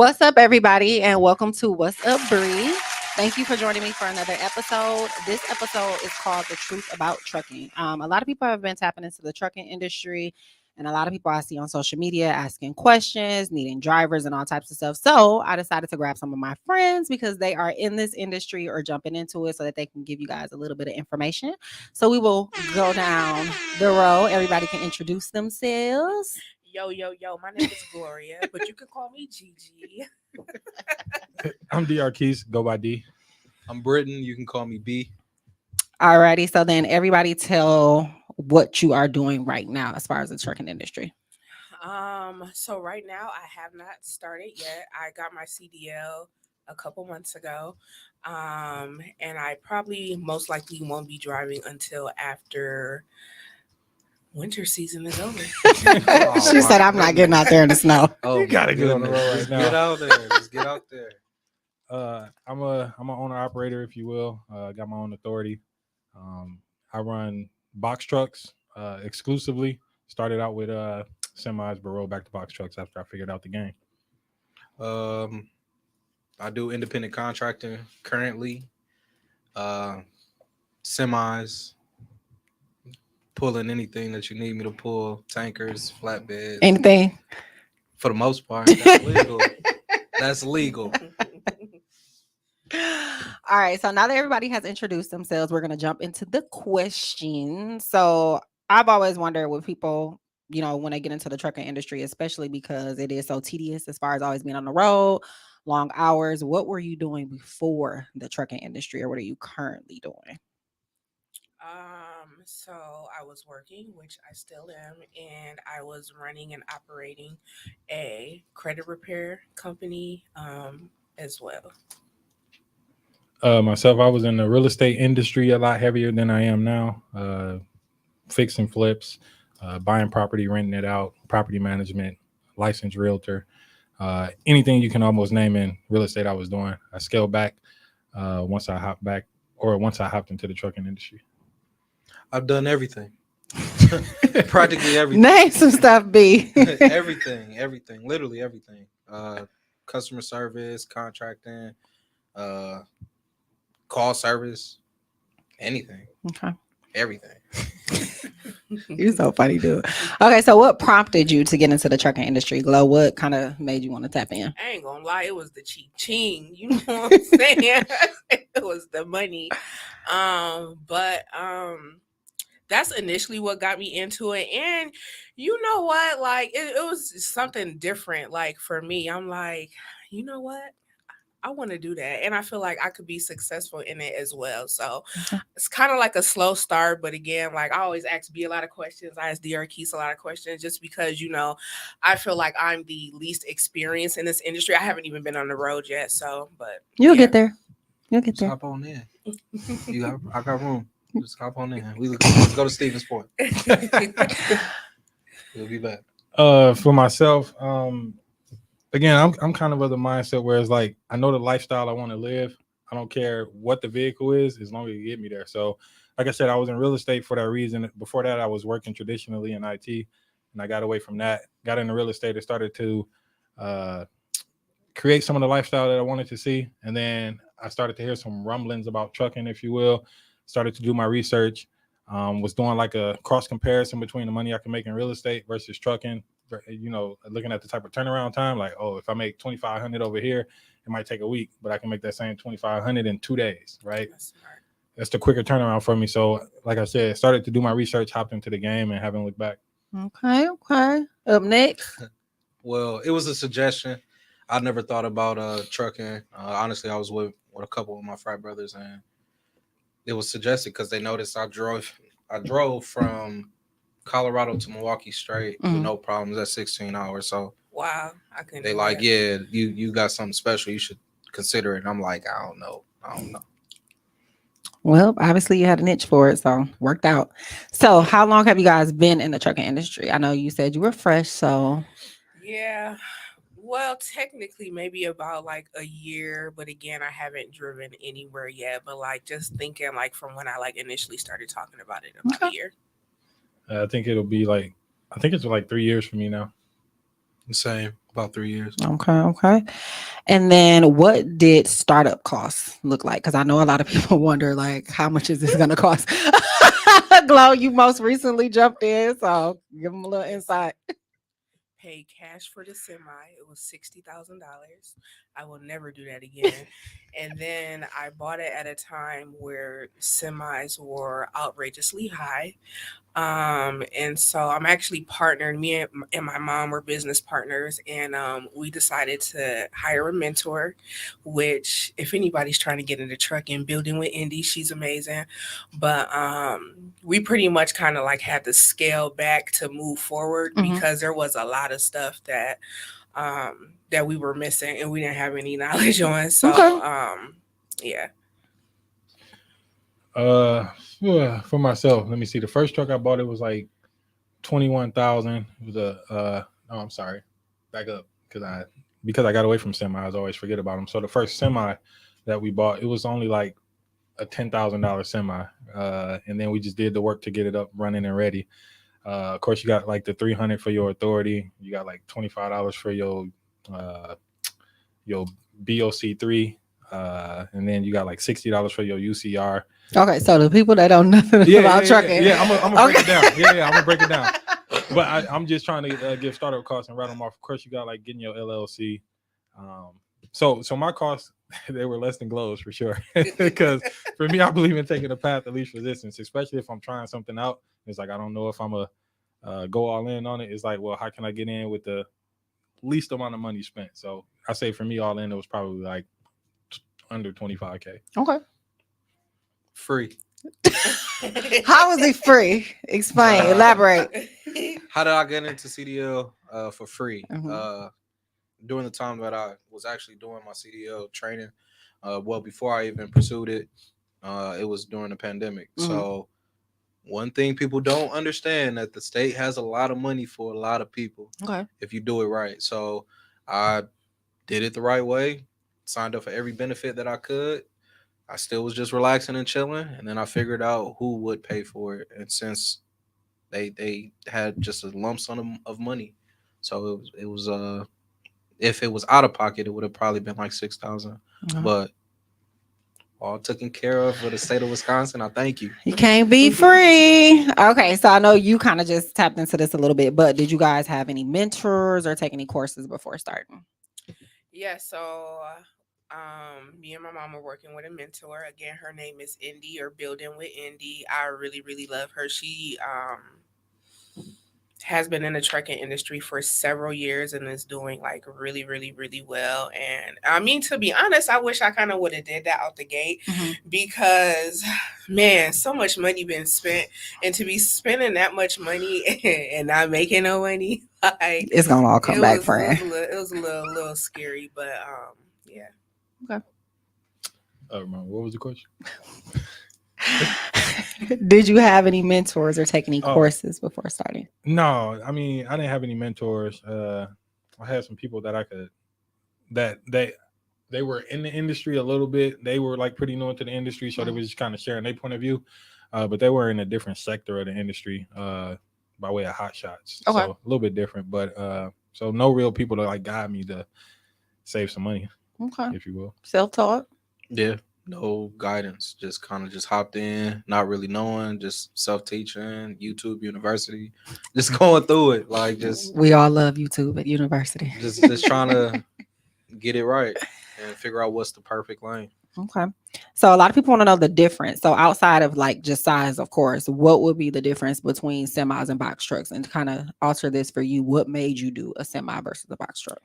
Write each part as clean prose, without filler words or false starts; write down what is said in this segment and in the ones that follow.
What's up, everybody, and welcome to What's Up, Bree. Thank you for joining me for another episode. This episode is called The Truth About Trucking. A lot of people have been tapping into the trucking industry, and a lot of people I see on social media asking questions, needing drivers, and all types of stuff. So I decided to grab some of my friends because they are in this industry or jumping into it so that they can give you guys a little bit of information. So we will go down the road. Everybody can introduce themselves. Yo, my name is Gloria, but you can call me Gigi. I'm D. Arquise, go by D. I'm Britain. You can call me B. Alrighty, so then everybody tell what you are doing right now as far as the trucking industry. So right now I have not started yet. I got my CDL a couple months ago. And I probably most likely won't be driving until after winter season is over. She said, "I'm not getting out there in the snow." Oh, You gotta get on the goodness. road Let's right get now. out there. Let's get out there. I'm an owner operator, if you will. Got my own authority. I run box trucks exclusively. Started out with semis, but rolled back to box trucks after I figured out the game. I do independent contracting currently. Semis, pulling anything that you need me to pull, tankers, flatbeds. Anything? For the most part, that's legal. That's legal. All right. So now that everybody has introduced themselves, we're gonna jump into the questions. So I've always wondered with people, when they get into the trucking industry, especially because it is so tedious as far as always being on the road, long hours. What were you doing before the trucking industry, or what are you currently doing? So I was working, which I still am, and I was running and operating a credit repair company as well. Myself, I was in the real estate industry a lot heavier than I am now. Fixing flips, buying property, renting it out, property management, licensed realtor, anything you can almost name in real estate I was doing. I scaled back once I hopped into the trucking industry. I've done everything. Practically everything. Name some stuff, B. everything. Literally everything. Customer service, contracting, call service, anything. Okay. Everything. You're so funny, dude. Okay, so what prompted you to get into the trucking industry, Glow? What kind of made you want to tap in? I ain't gonna lie, it was the ching. You know what I'm saying? It was the money. But that's initially what got me into it. And you know what? Like it was something different. Like for me, I'm like, you know what? I want to do that. And I feel like I could be successful in it as well. So it's kind of like a slow start. But again, like I always ask B a lot of questions. I ask DR Keys a lot of questions just because, I feel like I'm the least experienced in this industry. I haven't even been on the road yet. So, but You'll get there. You'll get Just there. hop on in. I got room. Just hop on in. Let's go to Stevens Point. We'll be back. For myself, again, I'm kind of the mindset where it's like I know the lifestyle I want to live. I don't care what the vehicle is as long as you get me there. So, like I said, I was in real estate for that reason. Before that, I was working traditionally in IT, and I got away from that. Got into real estate and started to create some of the lifestyle that I wanted to see. And then I started to hear some rumblings about trucking, if you will. Started to do my research. Was doing like a cross comparison between the money I can make in real estate versus trucking. Looking at the type of turnaround time, like, if I make $2,500 over here, it might take a week, but I can make that same $2,500 in 2 days, right? That's smart. That's the quicker turnaround for me. So, like I said, started to do my research, hopped into the game, and haven't looked back. Okay. Up next. Well, it was a suggestion. I never thought about trucking. Honestly, I was with a couple of my frat brothers, and it was suggested because they noticed I drove from Colorado to Milwaukee straight with no problems at 16 hours. So Wow. I couldn't. they do like, that. yeah, you got something special. You should consider it. And I'm like, I don't know. Well, obviously you had an itch for it, so worked out. So how long have you guys been in the trucking industry? I know you said you were fresh, so Yeah. Well, technically, maybe about like a year, but again, I haven't driven anywhere yet. But like, just thinking like from when I like initially started talking about it, about a year. I think it's like 3 years for me now. Same, about 3 years. Okay. And then what did startup costs look like? Because I know a lot of people wonder, like, how much is this going to cost? Glow, you most recently jumped in, so give them a little insight. Paid cash for the semi. It was $60,000. I will never do that again. And then I bought it at a time where semis were outrageously high. And so I'm actually partnered. Me and my mom were business partners, and we decided to hire a mentor. Which, if anybody's trying to get into trucking, building with Indy, she's amazing. But we pretty much kind of like had to scale back to move forward because there was a lot of stuff that that we were missing and we didn't have any knowledge on. So yeah. For myself, let me see. The first truck I bought, it was like 21,000. It was a I'm sorry, back up because I got away from semis. I always forget about them. So the first semi that we bought, it was only like a $10,000 semi, and then we just did the work to get it up running and ready. Of course, you got like the 300 for your authority. You got like $25 for your BOC3, and then you got like $60 for your UCR. Okay, so the people that don't know nothing about trucking. Yeah, I'm gonna break it down. Yeah, I'm gonna break it down. But I'm just trying to give startup costs and rattle them off. Of course, you got like getting your LLC. So my costs, they were less than Glow's for sure. Because for me, I believe in taking the path of least resistance, especially if I'm trying something out. It's like I don't know if I'm a go all in on it. It's like, well, how can I get in with the least amount of money spent? So I say for me, all in, it was probably like under 25K. Okay. Free. How was it free? Explain, elaborate. How did I get into CDL for free? Mm-hmm. During the time that I was actually doing my CDL training, well, before I even pursued it, it was during the pandemic. Mm-hmm. So one thing people don't understand, that the state has a lot of money for a lot of people. Okay. If you do it right. So I did it the right way, signed up for every benefit that I could. I still was just relaxing and chilling, and then I figured out who would pay for it. And since they had just a lump sum of money, so it was if it was out of pocket, it would have probably been like $6,000. Uh-huh. But all taken care of for the state of Wisconsin. I thank you. You can't be free. Okay, so I know you kind of just tapped into this a little bit, but did you guys have any mentors or take any courses before starting? Yeah, so me and my mom are working with a mentor. Again, her name is Indy, or Building with Indy. I really, really love her. She has been in the trucking industry for several years and is doing like really, really, really well. And I mean, to be honest, I wish I kind of would have did that out the gate because, man, so much money been spent, and to be spending that much money and not making no money, like it's gonna all come back, friend. It was a little scary, but yeah. Okay. What was the question? Did you have any mentors or take any courses before starting? No, I mean, I didn't have any mentors. I had some people that I could, that they were in the industry a little bit. They were like pretty new into the industry, so they were just kind of sharing their point of view. But they were in a different sector of the industry by way of hot shots. Okay. So a little bit different, but so no real people to like guide me to save some money, Okay. if you will. Self-taught? Yeah. No guidance, just kind of just hopped in, not really knowing, just self-teaching, YouTube University, just going through it, like just We all love YouTube at university. just trying to get it right and figure out what's the perfect lane. Okay. So a lot of people want to know the difference. So outside of like just size, of course, what would be the difference between semis and box trucks? And to kind of alter this for you, what made you do a semi versus a box truck?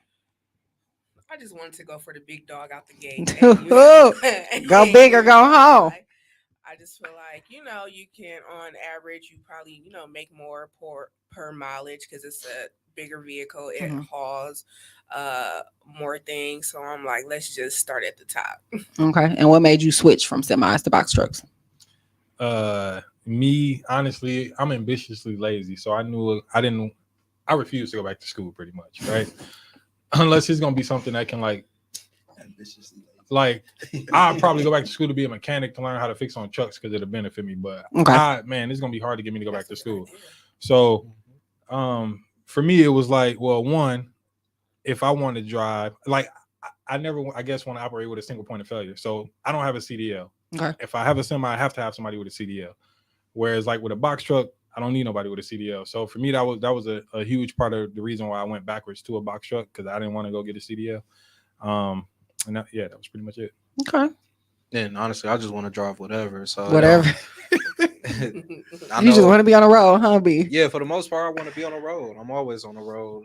I just wanted to go for the big dog out the gate. Go big or go home. I just feel like, you can, on average, you probably, make more per mileage because it's a bigger vehicle. It hauls more things. So I'm like, let's just start at the top. Okay. And what made you switch from semis to box trucks? Me, honestly, I'm ambitiously lazy. So I refused to go back to school pretty much, right? Unless it's gonna be something that can I'll probably go back to school to be a mechanic to learn how to fix on trucks because it'll benefit me. But it's gonna be hard to get me to go back to school. So for me, it was like, well, one, if I want to drive, like I never, I guess, want to operate with a single point of failure. So I don't have a CDL. Okay. If I have a semi, I have to have somebody with a CDL. Whereas like with a box truck, I don't need nobody with a CDL. So for me, that was a huge part of the reason why I went backwards to a box truck, because I didn't want to go get a CDL. And that was pretty much it. Okay. And honestly, I just want to drive whatever. So Whatever. I You just know- want to be on the road, huh, B? Yeah, for the most part, I want to be on the road. I'm always on the road.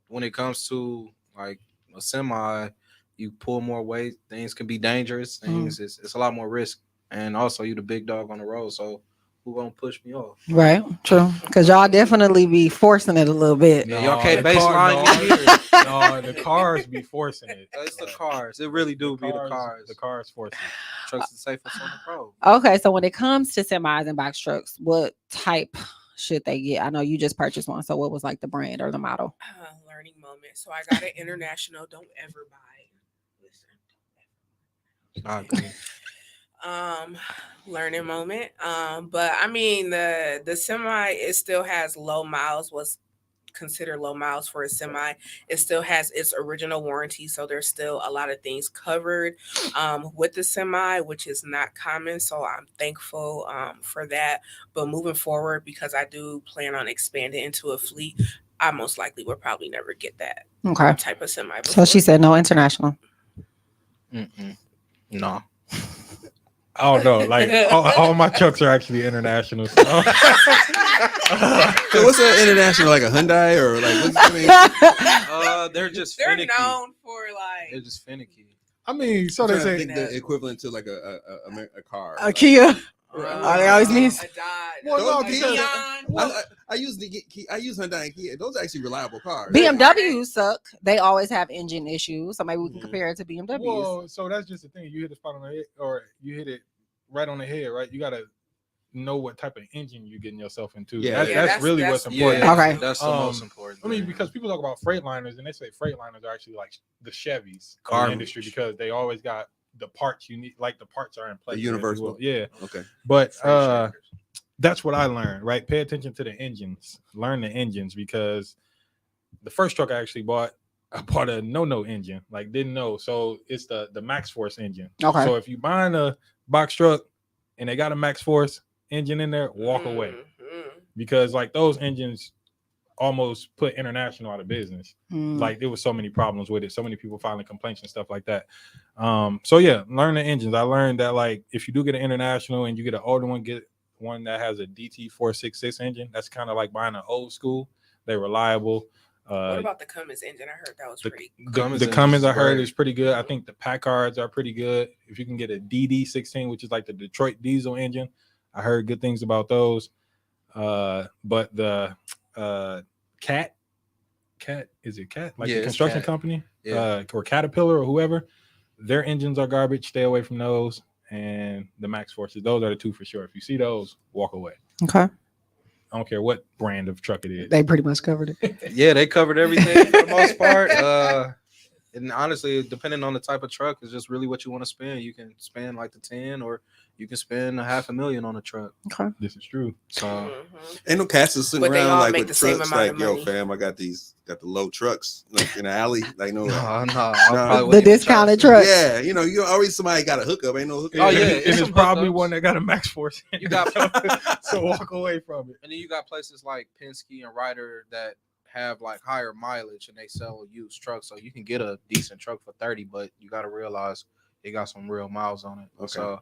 When it comes to like a semi, you pull more weight. Things can be dangerous. Things it's a lot more risk, and also you the big dog on the road. So who gonna push me off? Right. True. Because y'all definitely be forcing it a little bit. Yeah, y'all can't the car- baseline me no, the cars be forcing it. It's the cars. It really do be the cars. The cars force it. Trucks the safest on the road. Okay. So when it comes to semis and box trucks, what type should they get? I know you just purchased one. So what was like the brand or the model? Learning moment. So I got an international. Don't ever buy. Listen. I agree. Learning moment. But I mean the semi, it still has low miles, was considered low miles for a semi. It still has its original warranty, so there's still a lot of things covered with the semi, which is not common. So I'm thankful for that. But moving forward, because I do plan on expanding into a fleet, I most likely will probably never get that Okay. type of semi. So she said no international. No. I don't know. Like all my trucks are actually international. So. So what's an international, like a Hyundai or like? What's, I mean, They're just they're finicky. known for like They're just finicky. I mean, so I'm they trying to say. think the equivalent to like a car. A Kia. I they always miss. a Dodge. Well, no, a because- Neon. I use Hyundai and Kia. Those are actually reliable cars. BMW suck. They always have engine issues. So maybe we can Mhm. compare it to BMWs. Well, so that's just the thing. You hit the spot on the head, or you hit it right on the head, right? You gotta know what type of engine you're getting yourself into. Yeah, That's really what's important. Yeah, Okay. That's the most important. I mean, thing. because people talk about Freightliners, and they say Freightliners are actually like the Chevys of the Garbage. industry, because they always got the parts you need. Like the parts are in place. if you universal. will. Yeah, Okay. but Frame shakers. that's what I learned. Right, pay attention to the engines. Learn the engines, because the first truck I actually bought, I bought a no engine. Like didn't know. So it's the Max Force engine. Okay. So if you buying a box truck and they got a Max Force engine in there, walk away, Mhm. because like those engines almost put International out of business. Mm. Like there was so many problems with it, so many people filing complaints and stuff like that. So yeah, learn the engines. I learned that like if you do get an International and you get an older one, get one that has a DT 466 engine. That's kind of like buying an old school. They're reliable. What about the Cummins engine? I heard that was the pretty. Cummins the Cummins I engine's heard great. is pretty good. I think the Packards are pretty good. If you can get a DD16, which is like the Detroit diesel engine, I heard good things about those. But the Cat is it Cat? Like Yeah, the it's construction Cat. company, Yeah. or Caterpillar or whoever, their engines are garbage. Stay away from those. And the Max Forces, those are the two for sure. If you see those, walk away. Okay. I don't care what brand of truck it is. They pretty much covered it. Yeah, they covered everything for the most part. And honestly, depending on the type of truck, it's just really what you want to spend. You can spend like the 10, or you can spend $500,000 on a truck. Okay. This is true. So Mhm. Ain't no casters sitting But they around all like make with the same trucks amount like, of yo, money. fam, I got the low trucks like in the alley. Like no, no, I No. probably The wouldn't even discounted try to- truck. yeah, you know, you already somebody got a hookup. Ain't no hookup. Oh, yeah, and it's it's some probably hookups. one that got a Max Force. You got- so walk away from it. And then you got places like Penske and Ryder that have like higher mileage and they sell used trucks. So you can get a decent truck for 30, but you got to realize it got some real miles on it. Okay. So,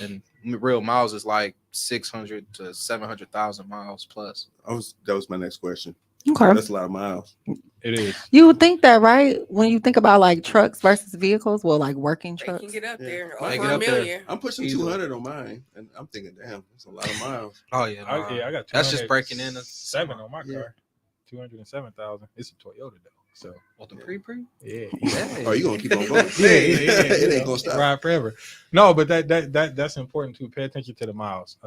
and real miles is like 600 to 700,000 miles plus. That was my next question. Okay. That's a lot of miles. It is. You would think that, right? When you think about like trucks versus vehicles, well, like working They trucks. can get up Yeah. there They over get a up there. million. I'm pushing Easily. 200 on mine, and I'm thinking, damn, that's a lot of miles. Oh yeah, I got That's just breaking in a 7 on my Yeah. car. 207,000. It's a Toyota though. So Well, the pre. yeah. Oh, you gonna keep on going? It It ain't gonna stop. Ride forever. No, but that's important too. Pay attention to the miles.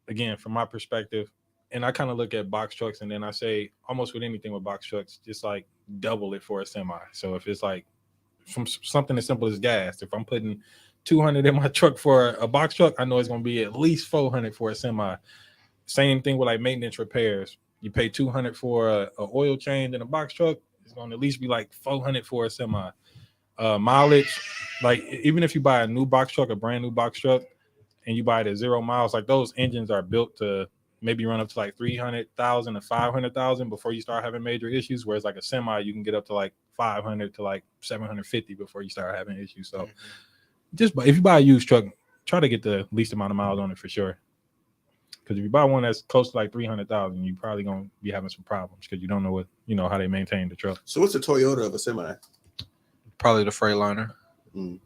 Again, from my perspective, and I kind of look at box trucks, and then I say almost with anything with box trucks, just like double it for a semi. So if it's like from something as simple as gas, if I'm putting 200 in my truck for a box truck, I know it's gonna be at least 400 for a semi. Same thing with like maintenance repairs. You pay 200 for a oil change in a box truck. it's going to at least be like $400 for a semi. Mileage, like even if you buy a new box truck, a brand new box truck, and you buy it at 0 miles, like those engines are built to maybe run up to like 300,000 to 500,000 before you start having major issues. Whereas like a semi, you can get up to like 500 to like 750 before you start having issues. So just if you buy a used truck, try to get the least amount of miles on it for sure. Because if you buy one that's close to like 300,000, you're probably gonna be having some problems because you don't know how they maintain the truck. So what's the Toyota of a semi? Probably the Freightliner. Mm.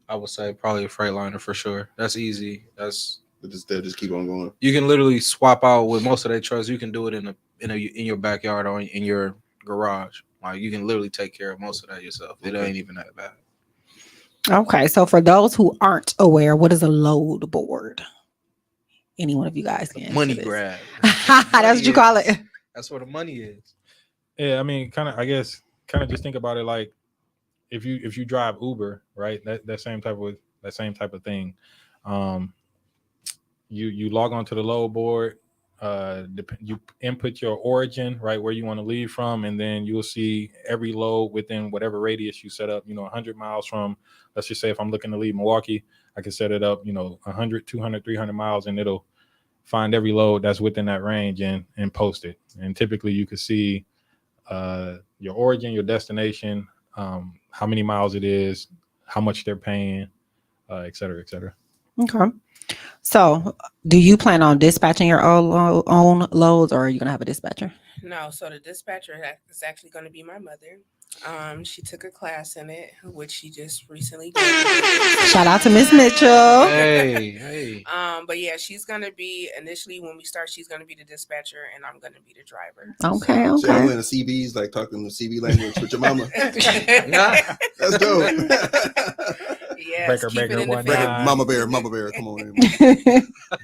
I would say probably a Freightliner for sure. That's easy. They'll just keep on going. You can literally swap out with most of their trucks. You can do it in your backyard or in your garage. Like you can literally take care of most of that yourself. It ain't even that bad. Okay, so for those who aren't aware, what is a load board? Any one of you guys can answer Money this. grab. That's what you call it. That's where the money is. Yeah, I mean, kind of just think about it like if you drive Uber, right? That same type of thing. You log onto the load board. You input your origin, right, where you want to leave from, and then you'll see every load within whatever radius you set up. 100 miles from, let's just say if I'm looking to leave Milwaukee, I can set it up, 100, 200, 300 miles, and it'll find every load that's within that range and post it. And typically you can see your origin, your destination, how many miles it is, how much they're paying, et cetera, et cetera. Okay. So, do you plan on dispatching your own loads, or are you gonna have a dispatcher? No, so the dispatcher is actually going to be my mother. She took a class in it, which she just recently graduated. Shout out to Miss Mitchell. Hey. But yeah, she's gonna be initially when we start. She's gonna be the dispatcher, and I'm gonna be the driver. Okay, So y'all okay. in the CBs, like talking the CB language with your mama. Nah. That's dope. Yes, keep it in the Breaker, family. Mama bear, come on in.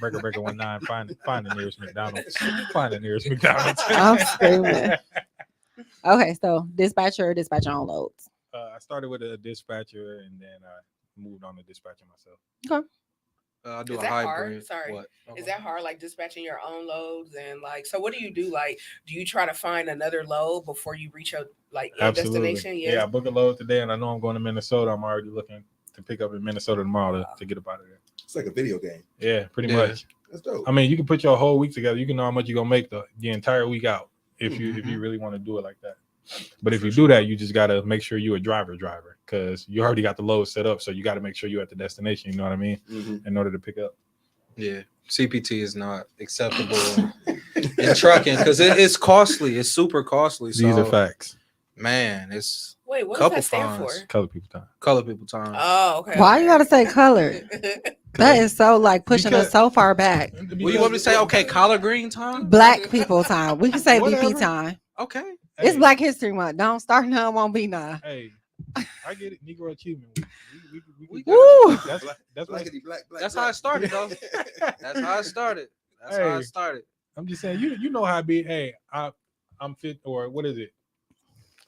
Breaker 19, find the nearest McDonald's. Find the nearest McDonald's. I'm screaming. Okay, so dispatch your own loads. I started with a dispatcher and then I moved on to dispatching myself. I do Is a that hybrid. hard? Sorry. What? Is that hard, like dispatching your own loads and like? So what do you do? Like, do you try to find another load before you reach your destination? Yeah, I book a load today, and I know I'm going to Minnesota. I'm already looking to pick up in Minnesota tomorrow to get up out of there. It's like a video game. Yeah, pretty much. That's dope. I mean, you can put your whole week together. You can know how much you're gonna make the entire week out if you really want to do it like that. But if you do that, you just gotta make sure you're a driver because you already got the load set up. So you got to make sure you're at the destination. You know what I mean? In order to pick up. Yeah, CPT is not acceptable in trucking because it's costly. It's super costly. These are facts. Man, it's Wait, what couple does that stand fines. for? Color people time. Color people time. Oh, okay. Why you gotta say colored? That is so like pushing us Because- so far back. Well, you want me to say okay, collard green time? Black people time. We can say Whatever. BP time. Okay. It's Hey, Black History Month. Don't start none, won't be none. Hey, I get it. Negro Achievement Week. We Woo! That's like, Black. That's how it started, though. That's how it started. That's how Hey. it started. I'm just saying, you know how I be. Hey, I'm fit, or what is it?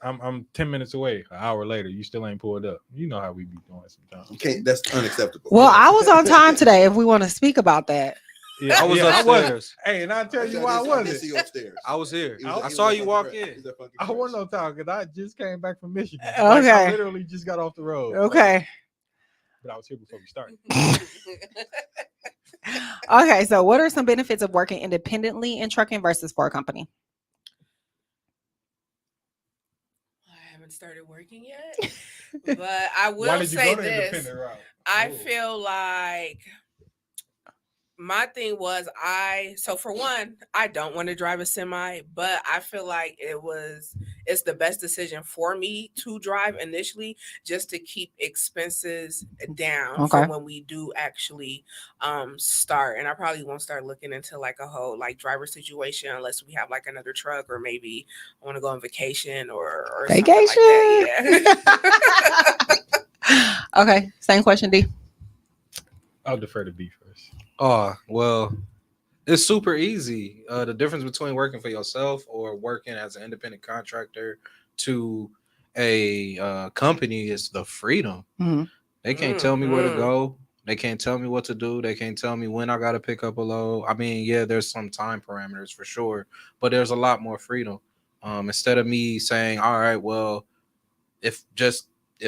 I'm 10 minutes away. An hour later, you still ain't pulled up. You know how we be doing sometimes. You can't. That's unacceptable. Well, I was on time today. If we want to speak about that, Yeah, I was I upstairs. Hey, and I'll tell you why I didn't wasn't. see you upstairs. I was here. He was- I he saw was you a walk funky in. fresh. He's a funky I fresh. wasn't on time because I just came back from Michigan. Okay. I literally just got off the road. okay. But I was here before we started. Okay, so what are some benefits of working independently in trucking versus for a company? I haven't started working yet, but I Why will did you say go the this. independent route? I Oh. feel like my thing was so for one, I don't want to drive a semi, but I feel like it's the best decision for me to drive initially just to keep expenses down for Okay. when we do actually start. And I probably won't start looking into like a whole like driver situation unless we have like another truck or maybe I want to go on vacation or something like that. Yeah. Okay, same question, D. I'll defer to B first. Oh, well, it's super easy. The difference between working for yourself or working as an independent contractor to a company is the freedom. Mhm. They can't tell me where to Mhm. go. They can't tell me what to do. They can't tell me when I got to pick up a load. I mean, yeah, there's some time parameters for sure, but there's a lot more freedom. Instead of me saying, all right, well, if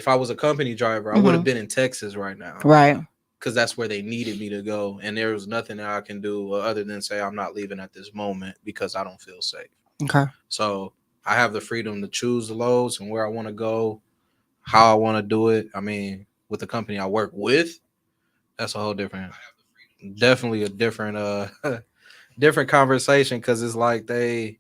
I was a company driver, I would have been in Texas right now. Right. Because that's where they needed me to go. And there was nothing that I can do other than say I'm not leaving at this moment because I don't feel safe. Okay. So I have the freedom to choose the loads and where I want to go, how I want to do it. I mean, with the company I work with, that's a whole different, definitely a different different conversation, because it's like I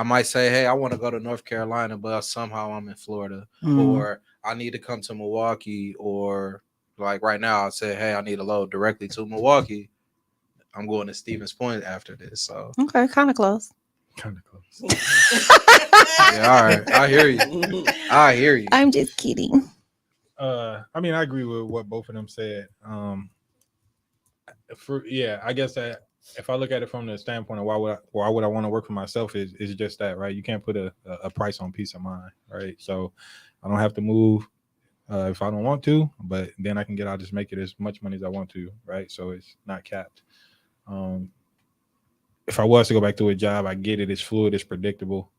might say, hey, I want to go to North Carolina, but somehow I'm in Florida, or I need to come to Milwaukee, or like right now I say, hey, I need a load directly to Milwaukee. I'm going to Stevens Point after this. So Okay, kind of close. Kind of close. yeah, all right. I hear you. I hear you. I'm just kidding. I mean, I agree with what both of them said. I guess that if I look at it from the standpoint of why would I want to work for myself, is just that, right? You can't put a price on peace of mind, right? So I don't have to move if I don't want to, but then I can I'll just make it as much money as I want to, right? So it's not capped. If I was to go back to a job, I get it. It's fluid. It's predictable.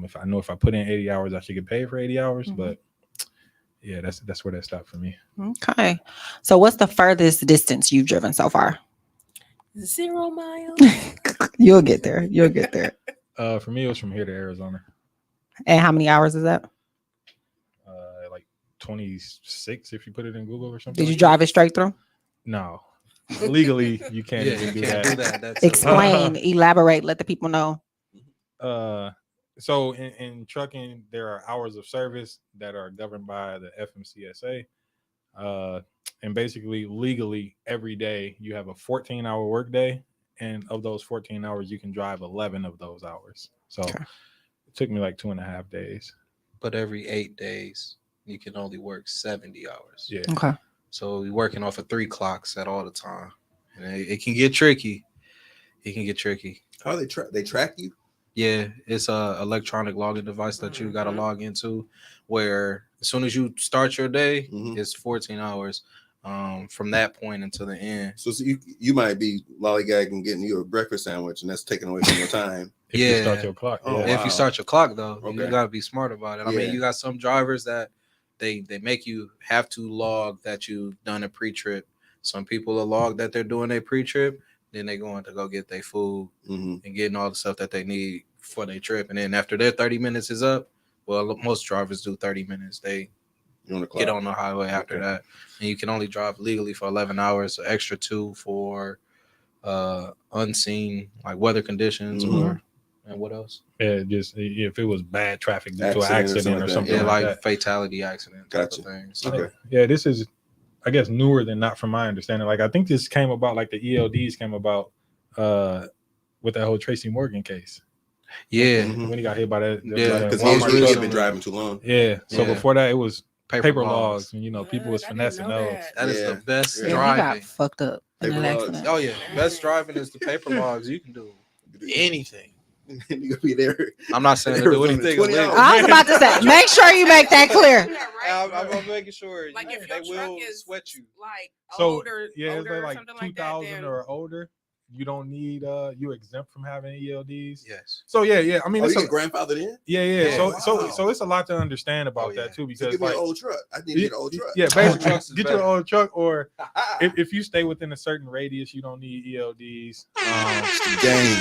If I put in 80 hours, I should get paid for 80 hours. But yeah, that's where that stopped for me. Okay. So what's the furthest distance you've driven so far? 0 miles. You'll get there. You'll get there. For me, it was from here to Arizona. And how many hours is that? Like 26 if you put it in Google or something. Did you drive it straight through? No. Legally, you can't Yeah, even you do can't that. do that. That's Explain, elaborate, let the people know. So in trucking, there are hours of service that are governed by the FMCSA. And basically, legally, every day you have a 14-hour workday, and of those 14 hours, you can drive 11 of those hours. So it took me like 2.5 days. But every 8 days, you can only work 70 hours. Yeah. Okay. So you're working off of 3 clocks at all the time, and it can get tricky. It can get tricky. How they track you? Yeah, it's a electronic login device that you got to log into, where as soon as you start your day, it's 14 hours from that point until the end. So you might be lollygagging getting you a breakfast sandwich, and that's taken away from your time. If you start your clock. Oh, yeah. If you start your clock, though, Okay. you got to be smart about it. I mean, you got some drivers that they make you have to log that you've done a pre-trip. Some people are logged that they're doing a pre-trip. Then they're going to go get their food and getting all the stuff that they need for their trip. And then after their 30 minutes is up, well, most drivers do 30 minutes. They get on the highway after that. And you can only drive legally for 11 hours, so extra 2 for unseen, like weather conditions and what else? Yeah, just if it was bad traffic due to an accident or something Yeah, like like that. fatality accident type of thing. So, Okay. Yeah, this is, I guess, newer than not from my understanding. Like, I think this came about, like the ELDs came about with that whole Tracy Morgan case. yeah. When he got hit by that. Yeah, Because Walmart he truck. had been driving too long. Yeah. So Yeah. before that, it was paper logs. logs, and people was What? I didn't finessing know those. that. That is the best Yeah. Yeah, he driving. got fucked up in Paper an logs. accident. Oh yeah, best driving is the paper logs. You can do anything. You gonna be there. I'm not saying to do Arizona, anything 20 illegal. hours. I was about to say, make sure you make that clear. I'm making sure Like if they your truck will is sweat you. like So older, yeah, it's older or like something like that, 2000 then or older. You don't need you're exempt from having ELDs. Yes. So yeah. I mean, Oh, it's you get grandfathered in? yeah. Oh, So it's a lot to understand about yeah. that too, So because give me like an old truck. I need to get an old truck. yeah, Old basically trucks is get you an better. old truck, or if you stay within a certain radius, you don't need ELDs. Game.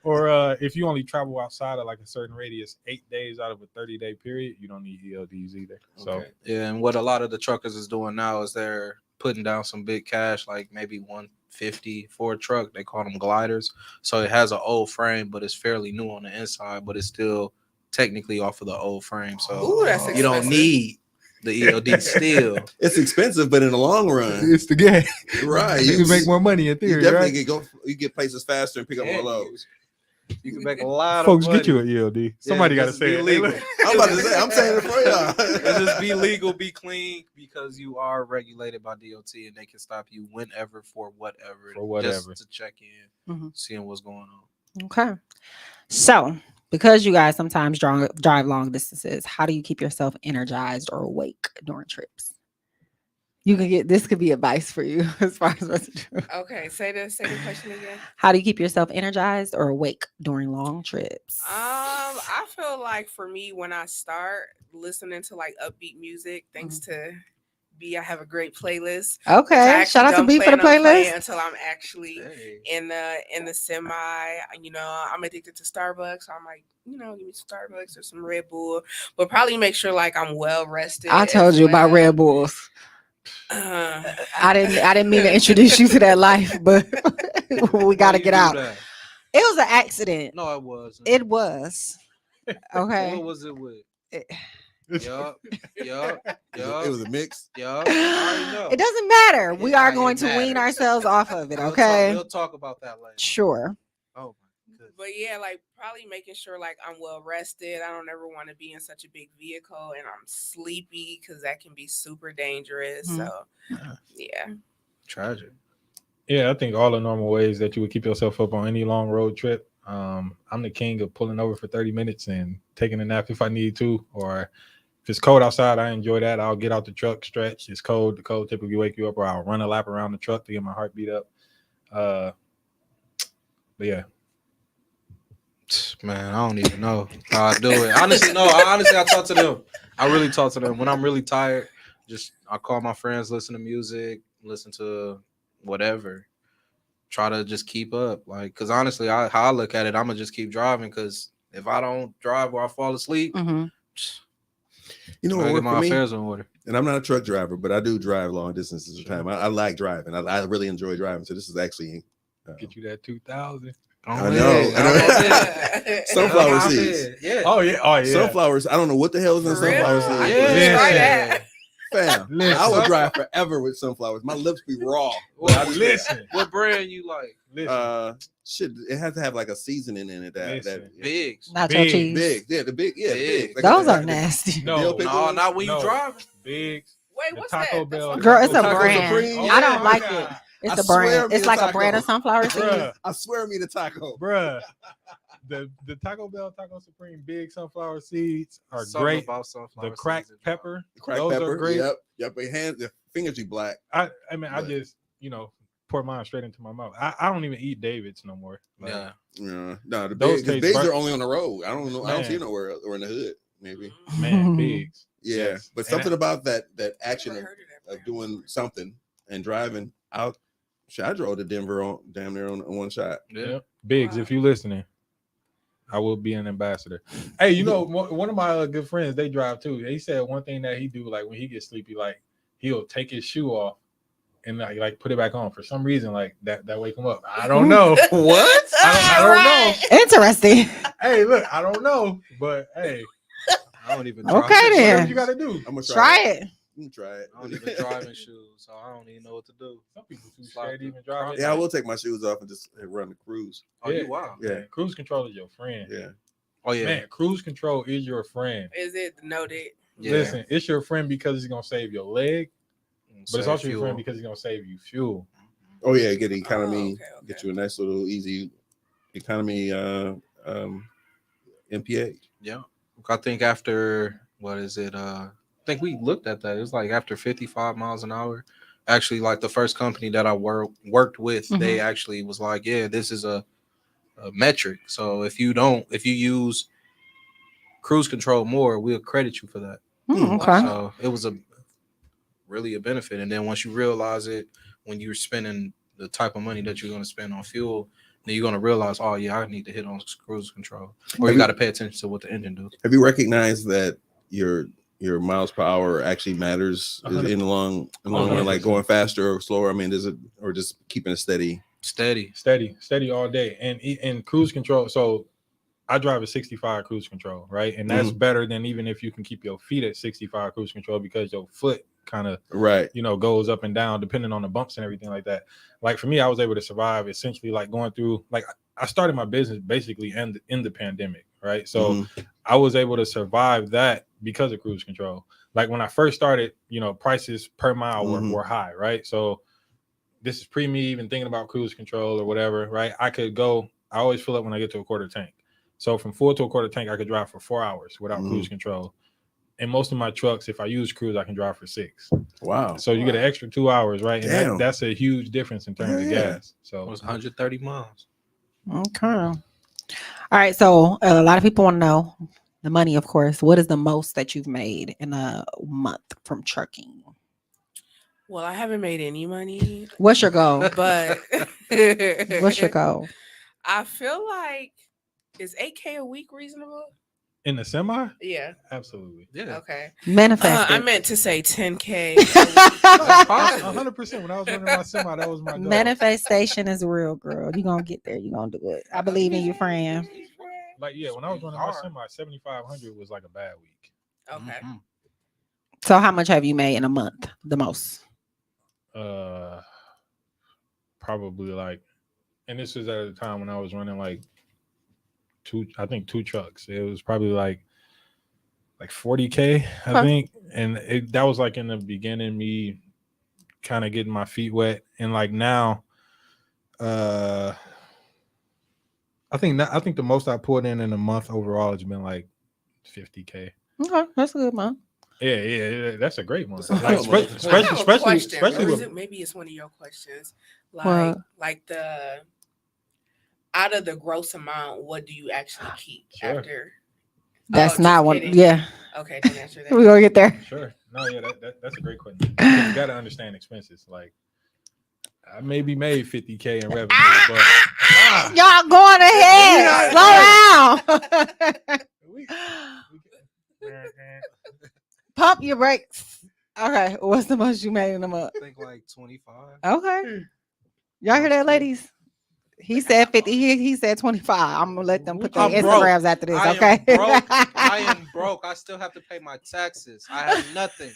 Or if you only travel outside of like a certain radius 8 days out of a 30-day period, you don't need ELDs either. So Okay. Yeah, and what a lot of the truckers is doing now is they're putting down some big cash, like maybe 150 for a truck. They call them gliders. So it has an old frame, but it's fairly new on the inside, but it's still technically off of the old frame. So Ooh, that's you don't expensive. need the ELD still. It's expensive, but in the long run, it's the game. right? You can make more money in You theory, definitely right? you get places faster and pick up more loads. You can make a lot Folks, of money. get you an ELD. Somebody got to just say be it. legal. I'm about to say, I'm saying it for y'all. And just be legal, be clean, because you are regulated by DOT and they can stop you whenever for whatever. For whatever. Just to check in, seeing what's going on. Okay. So, because you guys sometimes drive long distances, how do you keep yourself energized or awake during trips? You can get this could be advice for you as far as what's true. Okay, say the question again. How do you keep yourself energized or awake during long trips? I feel like for me, when I start listening to like upbeat music, thanks to B, I have a great playlist. which I Okay, actually shout out to don't B for the plan on playing playlist. until I'm actually Hey. in the semi. You know, I'm addicted to Starbucks, so I'm like, you know, give me some Starbucks or some Red Bull, but probably make sure like I'm well rested. I told as you about well. Red Bulls. I didn't mean to introduce you to that life, but we Why got to you get do out. that? It was an accident. No, it wasn't. It was. Okay. What was it with? It, Yup. Yup. It was a mix. Yup. I already know. it doesn't matter. We Yeah, are it going to wean matters. ourselves off of it. We'll Okay. We'll talk about that later. Sure. Oh my goodness. But yeah, like probably making sure like I'm well rested. I don't ever want to be in such a big vehicle and I'm sleepy because that can be super dangerous. Mhm. So yeah. Tragic. Yeah, I think all the normal ways that you would keep yourself up on any long road trip. I'm the king of pulling over for 30 minutes and taking a nap if I need to, or if it's cold outside, I enjoy that. I'll get out the truck, stretch. It's cold. The cold typically wake you up, or I'll run a lap around the truck to get my heart beat up. But yeah, Man, I don't even know how I do it. Honestly, no. I talk to them. I really talk to them when I'm really tired. Just I call my friends, listen to music, listen to whatever. Try to just keep up, like, cause honestly, how I look at it, I'm gonna just keep driving. Cause if I don't drive or I fall asleep, Hmm. You know I what get worked my for me? affairs in order. And I'm not a truck driver, but I do drive long distances of time. I like driving. I really enjoy driving. So this is actually get you that 2,000. I know. Sunflower seeds. Yeah. Oh yeah. Sunflowers. I don't know what the hell is in For real? sunflower I seeds. need to Yeah. try that. Fam, Listen. I would drive forever with sunflowers. My lips be raw. Well, But I just- Listen, What brand you like? listen. Shit, it has to have like a seasoning in it. That Listen. Bigs. Nacho Big. cheese. big, yeah, the big, yeah, Big. big. Those the- are the- nasty. No, dill pickle No, ones? not when you No. driving. Big. Wait, The what's Taco that? Bell. That's Girl, it's a Taco brand. Supreme? I don't Yeah. like it. It's I a swear brand. me It's a like a taco. brand of sunflower seeds. Bruh, I swear me the taco. bruh. The Taco Bell Taco Supreme big sunflower seeds are Something great. about sunflower The cracked seeds is pepper, Cracked those pepper. are great. Yep. The fingers be black. I mean, I But- just pour mine straight into my mouth. I don't even eat David's no more. Like, Yeah. Yeah, no, the Those big, taste bigs bur- are only on the road. I don't know. I don't see Man. it nowhere or in the hood. Maybe. man, bigs. Yeah, Yes. but And something I- about that action Never of, heard of that of doing something and driving out. Shit, I drove to Denver on damn near on one shot. Yeah. Yep. Biggs, Wow. if you listening, I will be an ambassador. Hey, one of my good friends, they drive too. He said one thing that he do, like when he gets sleepy, like he'll take his shoe off and like put it back on for some reason, like that wake him up. I don't know. What? I don't know. Interesting. Hey, look, I don't know, but hey, I don't even Okay, drive. then. whatever you gotta do. I'm gonna Try it. I'm gonna try it. I don't even drive in shoes, so I don't even know what to do. Some people too Slide scared to through. even drive. Yeah, I will take my shoes off and just run the cruise. Oh, Yeah. you wow. Yeah. Cruise control is your friend. Yeah. Oh yeah. Man, cruise control is your friend. Is it noted? Yeah. Listen, it's your friend because it's gonna save your leg, but it's Save also your fuel. friend because it's gonna save you fuel. Oh yeah, get the economy, okay. get you a nice little easy economy MPH. Yeah. I think after what is it? I think we looked at that. It was like after 55 miles an hour. Actually, like the first company that I worked with, they actually was like, yeah, this is a metric. So if you use cruise control more, we'll credit you for that. Okay. So it was really a benefit. And then once you realize it, when you're spending the type of money that you're going to spend on fuel, then you're going to realize, oh yeah, I need to hit on cruise control, or Have you you- got to pay attention to what the engine do. Have you recognized that your miles per hour actually matters in the long run, like going faster or slower? I mean, does it, or just keeping it steady? Steady. steady all day, and cruise control. So I drive a 65 cruise control, right? And that's better than even if you can keep your feet at 65 cruise control, because your foot kind of Right. goes up and down depending on the bumps and everything like that. Like for me, I was able to survive essentially like going through, like I started my business basically in the pandemic, right? So I was able to survive that because of cruise control. Like when I first started, prices per mile were high, right? So this is pre me even thinking about cruise control or whatever, right? I always fill up when I get to a quarter tank. So from full to a quarter tank, I could drive for 4 hours without cruise control. and most of my trucks, if I use cruise, I can drive for 6. Wow. So you get an extra 2 hours, right? And Damn. that's a huge difference in terms of Yeah. gas. It So was 130 miles. Okay. All right. So a lot of people want to know the money, of course. What is the most that you've made in a month from trucking? Well, I haven't made any money, What's your goal? but What's your goal? I feel like is 8K a week reasonable? in the semi, Yeah. absolutely. Yeah. Okay. Manifest I it. meant to say 10K. That's possible. 100%. When I was running my semi, that was my goal. Manifestation is real, girl. You're going to get there. You're going to do it. I believe in you, friend. Like, yeah, when I was running my semi, 7,500 was like a bad week. Okay. Mhm. So how much have you made in a month? The most? Probably like, and this was at a time when I was running like two trucks. It was probably like 40K, I Okay. think. And that was like in the beginning, me kind of getting my feet wet. And like now, I think the most I put in a month overall has been like 50K. Okay, that's a good month. Yeah, that's a great one. That's a Like, hell of a month. especially Or is with, it, maybe it's one of your questions. What? Like the out of the gross amount, what do you actually keep Sure. after? That's just not one. kidding. Yeah, Okay, don't answer that. we're going to get there. sure. No, yeah, that's a great question. You got to understand expenses. Like, I maybe made 50K in revenue, but Y'all going ahead. Slow down. we- Pump your brakes. Okay, what's the most you made in a month? I think like 25. Okay. Y'all hear that, ladies? He said 50. He said 25. I'm gonna let them put their I'm broke. Instagrams after this. I Okay. am broke. I am broke. I still have to pay my taxes. I have nothing.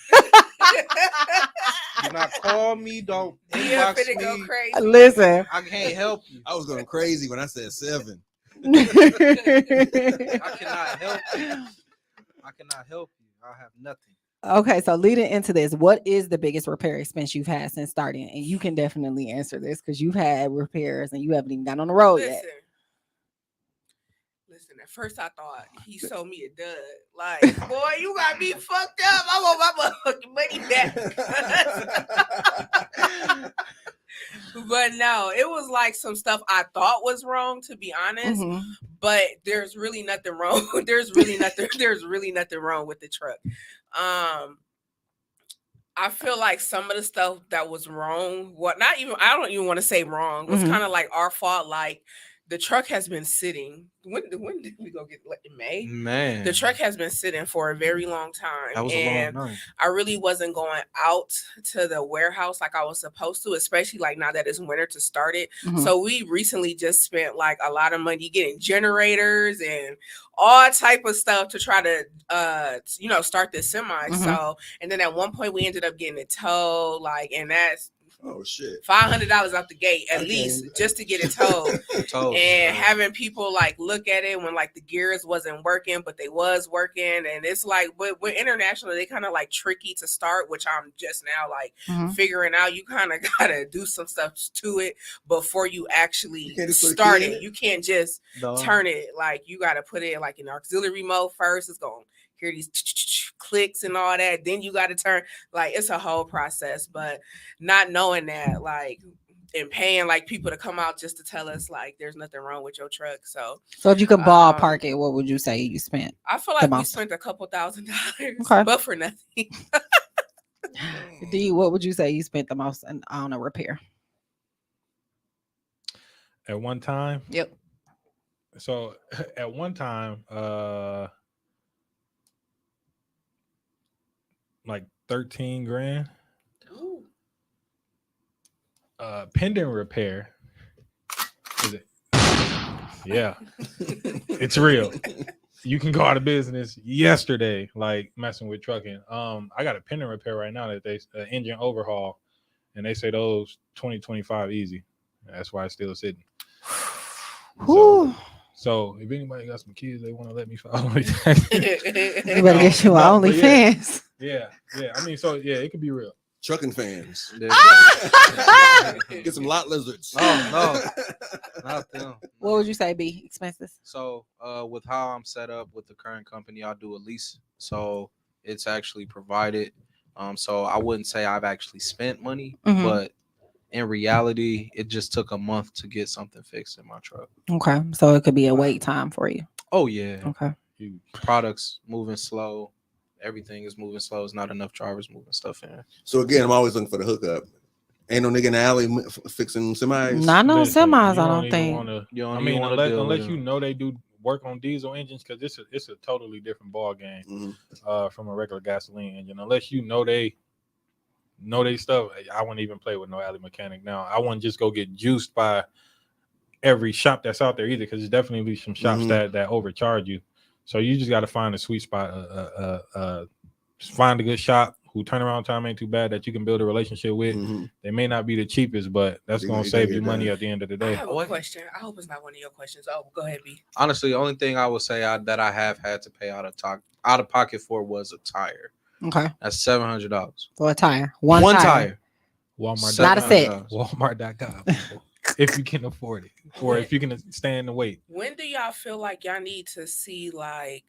Do not call me. Don't Yeah, inbox finna go me. crazy. Listen. I can't help you. I was going crazy when I said 7. I cannot help you. I cannot help you. I have nothing. Okay, so leading into this, what is the biggest repair expense you've had since starting? And you can definitely answer this because you've had repairs and you haven't even gotten on the road yet. Listen, at first I thought he sold me a dud. Like, boy, you got me fucked up. I want my motherfucking money back. But no, it was like some stuff I thought was wrong, to be honest. Mhm. But there's really nothing wrong. There's really nothing wrong with the truck. I feel like some of the stuff that was wrong, I don't even want to say wrong, was Mhm. kind of like our fault. Like the truck has been sitting. When did we go get in May? Man, The truck has been sitting for a very long time. that was a long night. I really wasn't going out to the warehouse like I was supposed to, especially like now that it's winter to start it. Mhm. So we recently just spent like a lot of money getting generators and all type of stuff to try to start this semi. Mhm. So, and then at one point we ended up getting it towed, like, and that's Oh shit. $500 out the gate at Okay. least just to get it towed. Told And you. having people like look at it when like the gears wasn't working, but they was working. And it's like with international, they kind of like tricky to start, which I'm just now like Mhm. figuring out. You kind of gotta do some stuff to it before you actually You can't just put a start key in it. it? You can't just No. turn it. Like you gotta put it like in auxiliary mode first. It's gonna hear these clicks and all that. Then you gotta turn. Like it's a whole process. But not knowing that, like, and paying like people to come out just to tell us like there's nothing wrong with your truck. So So if you could ballpark it, what would you say you spent? I feel The like we most. spent a couple $1,000, Okay. but for nothing. D, what would you say you spent the most on a repair? at one time. Yep. So at one time, like 13 grand. Ooh. Pending repair. Is it? Yeah, it's real. You can go out of business yesterday, like messing with trucking. I got a pending repair right now that they engine overhaul, and they say those 2025 easy. That's why it's still sitting. Whew. So if anybody got some kids they want to let me follow, You better get you No, an but OnlyFans. yeah. I mean, so yeah, it could be real. Trucking fans. Ah! Get some lot lizards. Oh, Not them. What would you say, B? Expenses? So with how I'm set up with the current company, I do a lease. So It's actually provided. So I wouldn't say I've actually spent money, Mhm. but in reality, it just took a month to get something fixed in my truck. Okay, so it could be a Wow. wait time for you. Oh yeah, Okay. Huge. products moving slow. Everything is moving slow. There's not enough drivers moving stuff in. So again, I'm always looking for the hookup. Ain't no nigga in the alley fixing semis. Not no Listen, semis, you I don't don't even think. wanna- You don't I even mean, wanna deal with unless you them. know they do work on diesel engines, because it's a totally different ball game Mhm. from a regular gasoline engine. Unless you know they stuff, I wouldn't even play with no alley mechanic. Now, I wouldn't just go get juiced by every shop that's out there either, because there's definitely some shops Mhm. that overcharge you. So you just got to find a sweet spot. Find a good shop who turnaround time ain't too bad that you can build a relationship with. Mhm. They may not be the cheapest, but that's You gonna gotta save get you it money done. at the end of the I day. have a What? question. I hope it's not one of your questions. Oh, go ahead, B. Honestly, the only thing I would say that I have had to pay out of pocket for was a tire. Okay, That's $700. for a tire, one tire. Walmart. Not a set. Walmart.com. people. If you can afford it, or if you can stand the wait. When do y'all feel like y'all need to see like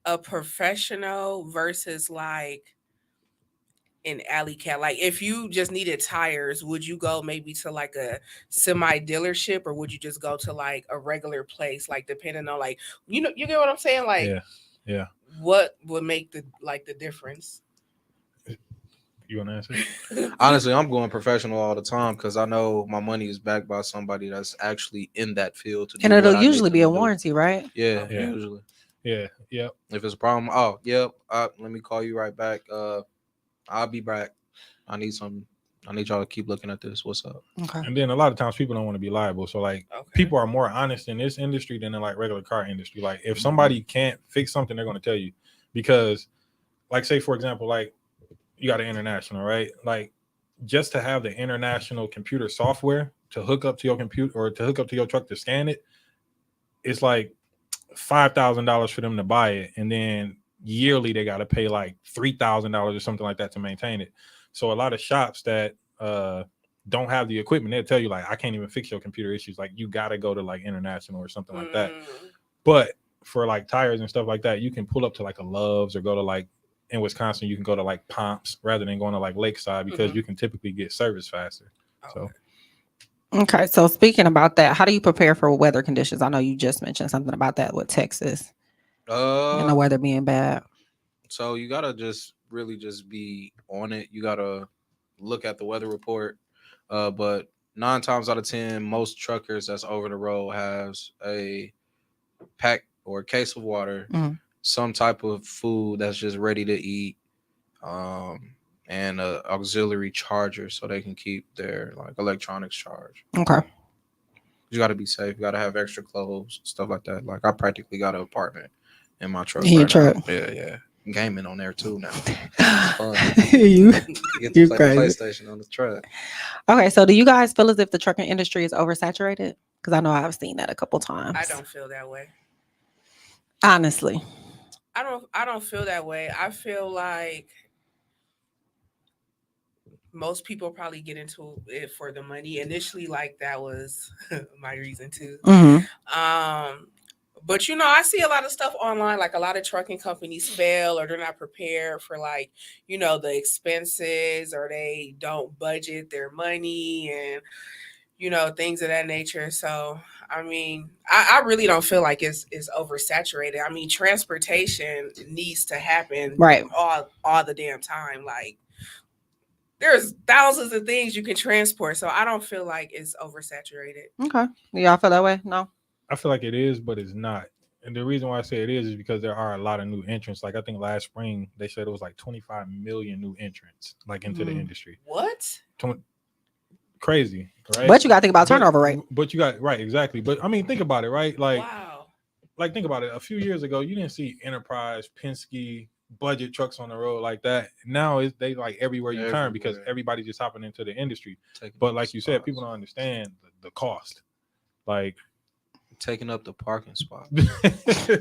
a professional versus like an alley cat? Like if you just needed tires, would you go maybe to like a semi dealership, or would you just go to like a regular place? Like depending on like you get what I'm saying? Like Yeah. what would make the difference? You want to answer? Honestly, I'm going professional all the time because I know my money is backed by somebody that's actually in that field. To And do it'll what I need usually them be to a do. warranty, right? Yeah, Yeah. usually. Yeah. Yep. If it's a problem, oh, yep. Let me call you right back. I'll be back. I need y'all to keep looking at this. What's up? Okay. And then a lot of times people don't want to be liable. So like Okay. people are more honest in this industry than in like regular car industry. Like if somebody can't fix something, they're going to tell you. Because like say for example, like you got an international, right? Like just to have the international computer software to hook up to your computer or to hook up to your truck to scan it, it's like $5,000 for them to buy it. And then yearly they got to pay like $3,000 or something like that to maintain it. So a lot of shops that don't have the equipment, they'll tell you like, I can't even fix your computer issues. Like you got to go to like international or something like that. But for like tires and stuff like that, you can pull up to like a Love's or go to like in Wisconsin, you can go to like Pomps rather than going to like Lakeside because you can typically get service faster. So Okay, so speaking about that, how do you prepare for weather conditions? I know you just mentioned something about that with Texas and the weather being bad. So you gotta just really just be on it. You gotta look at the weather report. But 9 times out of 10, most truckers that's over the road has a pack or a case of water, some type of food that's just ready to eat, and a auxiliary charger so they can keep their like electronics charged. Okay. You got to be safe. You got to have extra clothes, stuff like that. Like I practically got an apartment in my truck. In your right now. truck. Yeah. Gaming on there too now. You get to play the crazy. PlayStation on the truck. Okay, so do you guys feel as if the trucking industry is oversaturated? Because I know I've seen that a couple times. I don't feel that way. Honestly. I don't feel that way. I feel like most people probably get into it for the money. Initially, like that was my reason too. But you know, I see a lot of stuff online, like a lot of trucking companies fail or they're not prepared for like, you know, the expenses, or they don't budget their money and, you know, things of that nature. So, I mean, I really don't feel like it's oversaturated. I mean, transportation needs to happen Right. all the damn time. Like there's thousands of things you can transport. So I don't feel like it's oversaturated. Okay. Do y'all feel that way? No. I feel like it is, but it's not. And the reason why I say it is because there are a lot of new entrants. Like I think last spring they said it was like 25 million new entrants like into the industry. What? Crazy, right? But you got to think about turnover rate. But you got right, exactly. But I mean, think about it, right? Like, wow. Like think about it. A few years ago, you didn't see Enterprise, Penske, budget trucks on the road like that. Now they like everywhere you turn because everybody's just hopping into the industry. But like you said, people don't understand the cost. Like taking up the parking spot.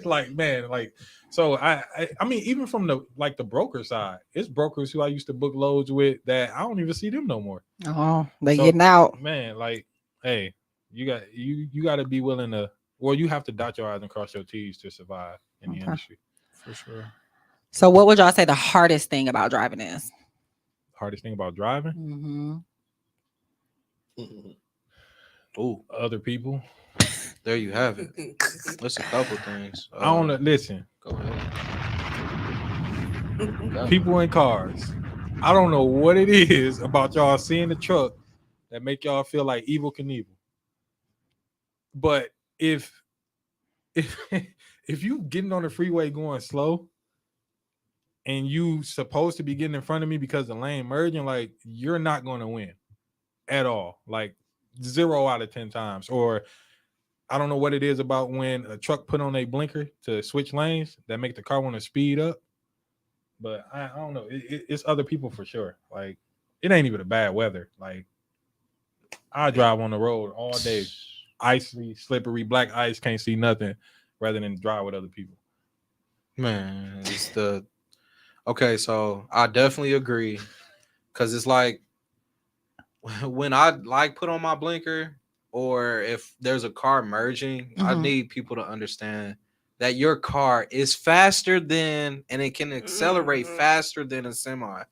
Like man, like so I mean even from the like the broker side, it's brokers who I used to book loads with that I don't even see them no more. Oh, they getting out. Man, like hey, you got to be willing to, well, you have to dot your I's and cross your T's to survive in the industry. For sure. So, what would y'all say the hardest thing about driving is? Hardest thing about driving? Mm-hmm. Ooh, Other people. there you have it. That's a couple things. I don't know. Listen, Go ahead. Go. people in cars. I don't know what it is about y'all seeing the truck that make y'all feel like Evel Knievel. But if if you getting on the freeway going slow and you supposed to be getting in front of me because the lane merging, like you're not going to win at all. Like 0 out of 10 times. Or I don't know what it is about when a truck put on a blinker to switch lanes that make the car want to speed up. But I don't know. It's other people for sure. Like it ain't even a bad weather. Like I drive on the road all day, icy, slippery, black ice, can't see nothing, rather than drive with other people. Man, it's the okay. So I definitely agree, because it's like when I like put on my blinker, or if there's a car merging, I Mhm. need people to understand that your car is faster than, and it can accelerate faster than a semi.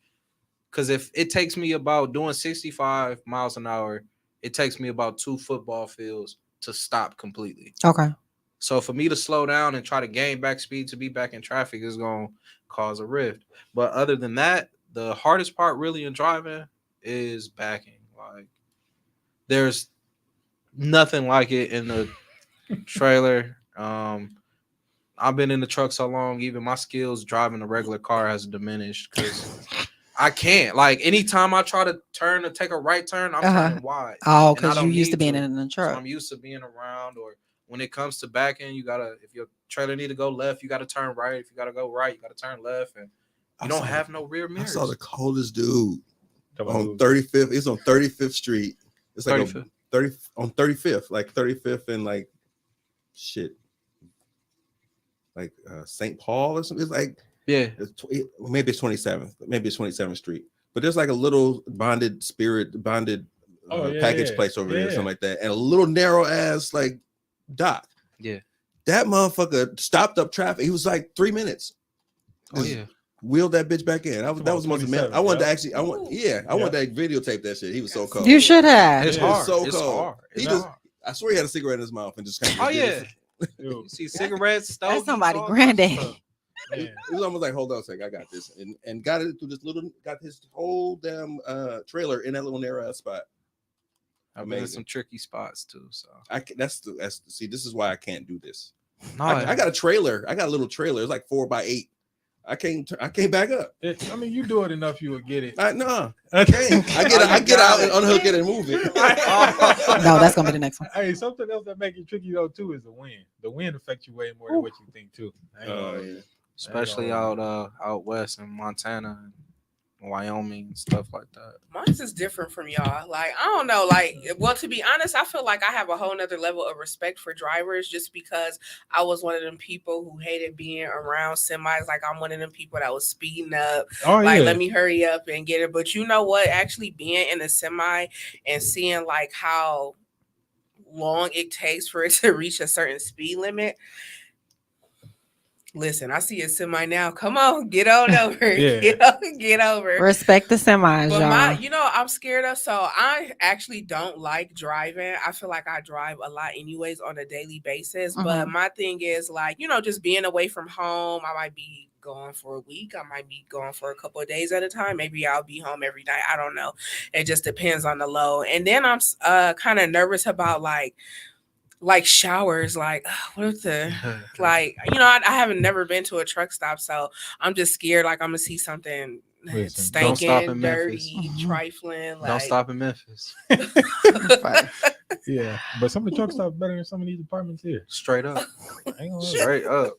Because if it takes me about doing 65 miles an hour, it takes me about 2 football fields to stop completely. Okay. So for me to slow down and try to gain back speed to be back in traffic is going to cause a rift. But other than that, the hardest part really in driving is backing. Like there's nothing like it in the trailer. I've been in the truck so long, even my skills driving a regular car has diminished because I can't. Like anytime I try to turn to take a right turn, I'm turning wide. Oh, And I because you don't used to need being to. in the So truck. I'm used to being around, or when it comes to backing, you gotta, if your trailer need to go left, you gotta turn right. If you gotta go right, you gotta turn left, and you don't have no rear I mirrors. saw the coldest dude Talking on about 35th. It's on 35th Street. It's like 35th. 30 on 35th, like 35th and like shit, like St. Paul or something. It's like Yeah, maybe it's 27th, maybe it's 27th Street. But there's like a little bonded package place over there, or something like that, and a little narrow ass like dock. yeah. That motherfucker stopped up traffic. He was like 3 minutes. Oh Just yeah. wheeled that bitch back in. That was the most amazing. 27th, I wanted to yeah. actually, I wanted to videotape that shit. He was so cold. You should have. It's It was hard. so It's cold. hard. He It's just, hard. I swear he had a cigarette in his mouth and just kind of. Oh yeah. Dude, You see cigarettes, stogies, That's somebody all kinds of granddaddy. stuff. man. It was almost like, hold on a second, I got this, and got it through this got his whole damn trailer in that little narrow ass spot. I've been in Amazing. some tricky spots too. So That's see, this is why I can't do this. no, I got a trailer. I got a little trailer. It's like 4x8. I can't back up. I mean, you do it enough, you would get it. No, I can't. I get out and unhook it and move it. No, that's gonna be the next one. Hey, something else that make it tricky though too is the wind. The wind affects you way more than what you think too. I ain't gonna Oh lie. yeah. especially out west in Montana and Wyoming and stuff like that. Mine's is different from y'all. Like, I don't know. Like, well, to be honest, I feel like I have a whole nother level of respect for drivers just because I was one of them people who hated being around semis. Like, I'm one of them people that was speeding up. Oh Like, yeah. let me hurry up and get it. But you know what? Actually being in a semi and seeing like how long it takes for it to reach a certain speed limit. Listen, I see a semi now. Come on, get on over. Yeah. Get over. Respect the semis, But y'all. I'm scared of. So I actually don't like driving. I feel like I drive a lot anyways on a daily basis. But my thing is like, just being away from home. I might be gone for a week. I might be gone for a couple of days at a time. Maybe I'll be home every night. I don't know. It just depends on the load. And then I'm kind of nervous about like showers, like what if the like I haven't never been to a truck stop, so I'm just scared like I'm gonna see something Listen, don't stop stinking, in dirty, Memphis. trifling. Like, Don't stop in Memphis. Yeah, but some of the truck stops better than some of these apartments here. Straight up. I ain't gonna lie. Straight up.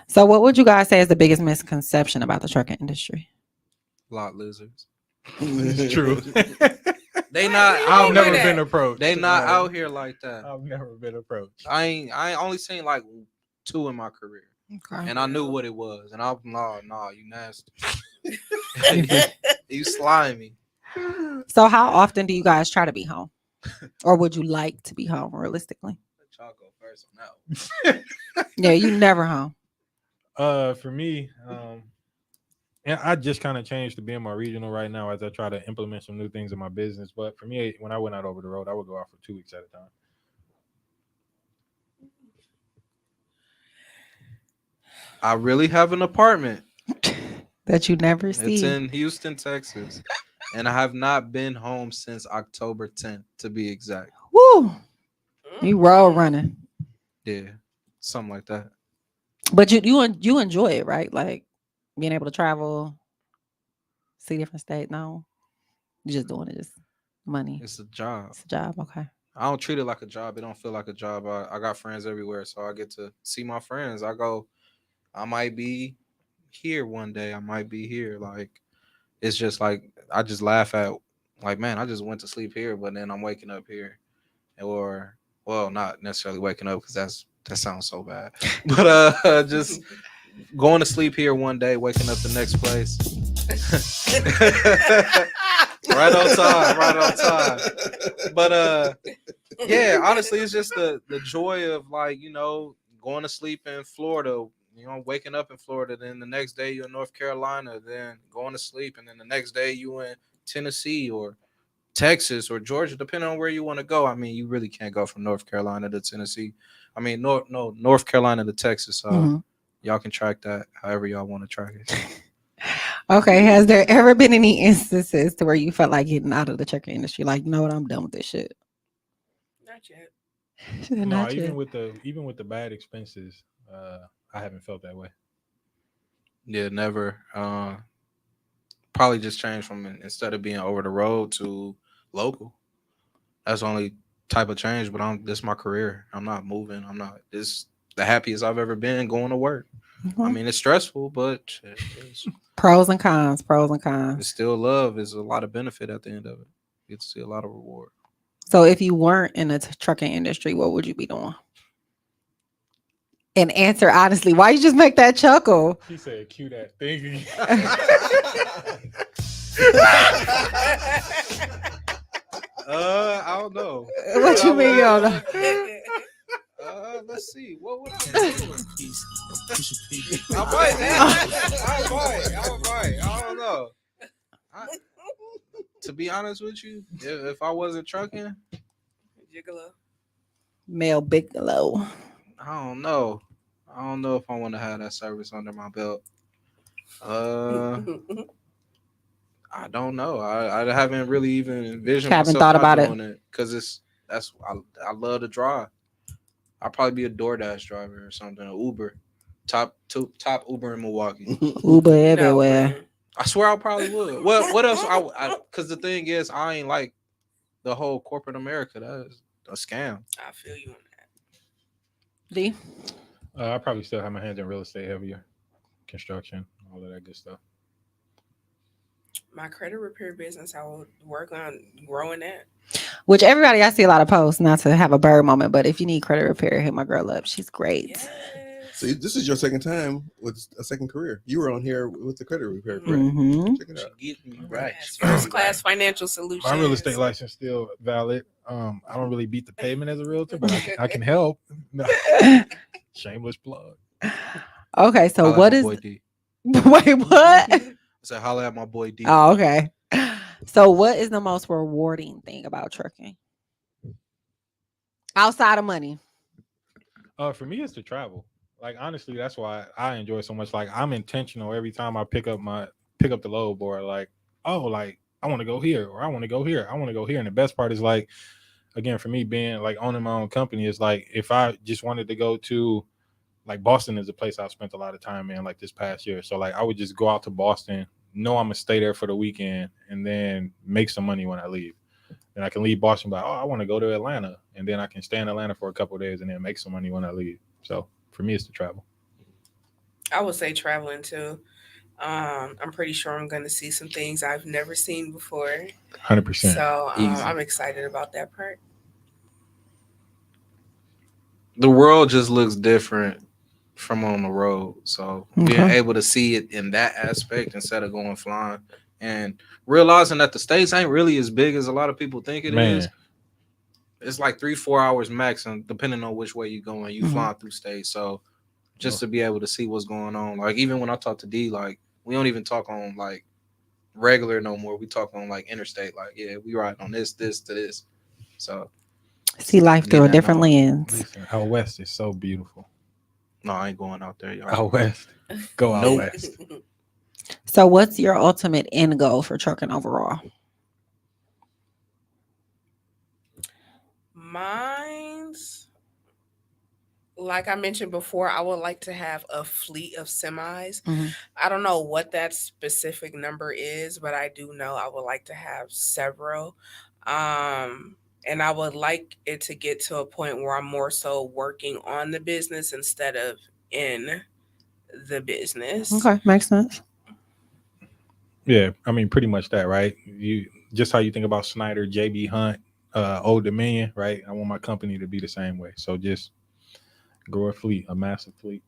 So, what would you guys say is the biggest misconception about the trucking industry? Lot lizards. It's true. They not I've I've out never that. been approached. They not out here like that. I've never been approached. I ain't only seen like 2 in my career. Okay. And I knew what it was. And I'm no, you nasty. You slimy. So, how often do you guys try to be home, or would you like to be home realistically? Let y'all go first on that one. Yeah, you never home. For me, and I just kind of changed to being more regional right now as I try to implement some new things in my business. But for me, when I went out over the road, I would go out for 2 weeks at a time. I really have an apartment. That you never It's see. in Houston, Texas. And I have not been home since October 10th, to be exact. Woo! You road running. Yeah, something like that. But you enjoy it, right? Like being able to travel, see different states. No, you're just doing it, just money. It's a job. It's a job. Okay. I don't treat it like a job. It don't feel like a job. I got friends everywhere, so I get to see my friends. I might be here one day. I might be here. Like, it's just like, I just laugh at, like, man, I just went to sleep here, but then I'm waking up here. Or, well, not necessarily waking up, because that sounds so bad. But just going to sleep here one day, waking up the next place. Right on time. But yeah, honestly, it's just the joy of, like, going to sleep in Florida, waking up in Florida, then the next day you're in North Carolina, then going to sleep, and then the next day you in Tennessee or Texas or Georgia, depending on where you want to go. I mean, you really can't go from North Carolina to Tennessee. I mean, North Carolina to Texas. So y'all can track that however y'all want to track it. Okay. Has there ever been any instances to where you felt like getting out of the trucking industry? Like, you know what, I'm done with this shit. Not yet. No, Not even yet. with the bad expenses, I haven't felt that way. Yeah, never. Probably just changed from, instead of being over the road to local. That's the only type of change. But this is my career. I'm not moving. I'm not. This the happiest I've ever been going to work. I mean, it's stressful, but it's Pros and cons. Pros and cons. it's still love. There's a lot of benefit at the end of it. You get to see a lot of reward. So if you weren't in the trucking industry, what would you be doing? And answer honestly. Why you just make that chuckle? He said, "Cue that thing." I don't know. What you mean, y'all know? Let's see. What would I do? I might. I don't know. To be honest with you, if I wasn't trucking, Gigolo. Mel Bigelow. I don't know. I don't know if I want to have that service under my belt. I don't know. I haven't really even envisioned. Haven't myself thought not about doing it because I love to drive. I'll probably be a DoorDash driver or something, an Uber, top Uber in Milwaukee. Uber everywhere. man. I swear I probably would. Well, what else? Because the thing is, I ain't like the whole corporate America. That is a scam. I feel you on that. D. I probably still have my hands in real estate heavier, construction, all of that good stuff. My credit repair business, I will work on growing that. Which everybody, I see a lot of posts, not to have a bird moment, but if you need credit repair, hit my girl up. She's great. Yes. See, this is your second time with a second career. You were on here with the credit repair, correct? Mm-hmm. Check it out. Get me right. Yes, First class financial solutions. My real estate license still valid. I don't really beat the payment as a realtor, but I can help. No. Shameless plug. Okay, so Holla what at is? my boy D. Wait, what? I said, holla at my boy D. Oh, okay. So, what is the most rewarding thing about trucking outside of money? For me, it's to travel. Like, honestly, that's why I enjoy it so much. Like, I'm intentional every time I pick up the load board. Like, oh, like I want to go here, or I want to go here. I want to go here. And the best part is, like, again, for me being like owning my own company, is like if I just wanted to go to, like, Boston is a place I've spent a lot of time in, like, this past year. So, like, I would just go out to Boston, know I'm gonna stay there for the weekend, and then make some money when I leave. And I can leave Boston by, I want to go to Atlanta, and then I can stay in Atlanta for a couple of days and then make some money when I leave. So for me, it's to travel. I would say traveling too. I'm pretty sure I'm going to see some things I've never seen before. 100%. So Easy. I'm excited about that part. The world just looks different from on the road. So being Okay. able to see it in that aspect instead of going flying and realizing that the States ain't really as big as a lot of people think it is. It's like 3-4 hours max, and depending on which way you're going, you Mhm. flying through states. So just to be able to see what's going on. Like even when I talk to D, like we don't even talk on like regular no more. We talk on like interstate. Like yeah, we ride on this to this. So See life through a Getting that different knowledge. lens. Listen, out west is so beautiful. no, I ain't going out there, y'all. Out west, go out Nope. west. So, what's your ultimate end goal for trucking overall? Mine's, like I mentioned before, I would like to have a fleet of semis. Mhm. I don't know what that specific number is, but I do know I would like to have several. And I would like it to get to a point where I'm more so working on the business instead of in the business. Okay, makes sense. Yeah, I mean, pretty much that, right? You just how you think about Snyder, JB Hunt, Old Dominion, right? I want my company to be the same way. So just grow a fleet, a massive fleet.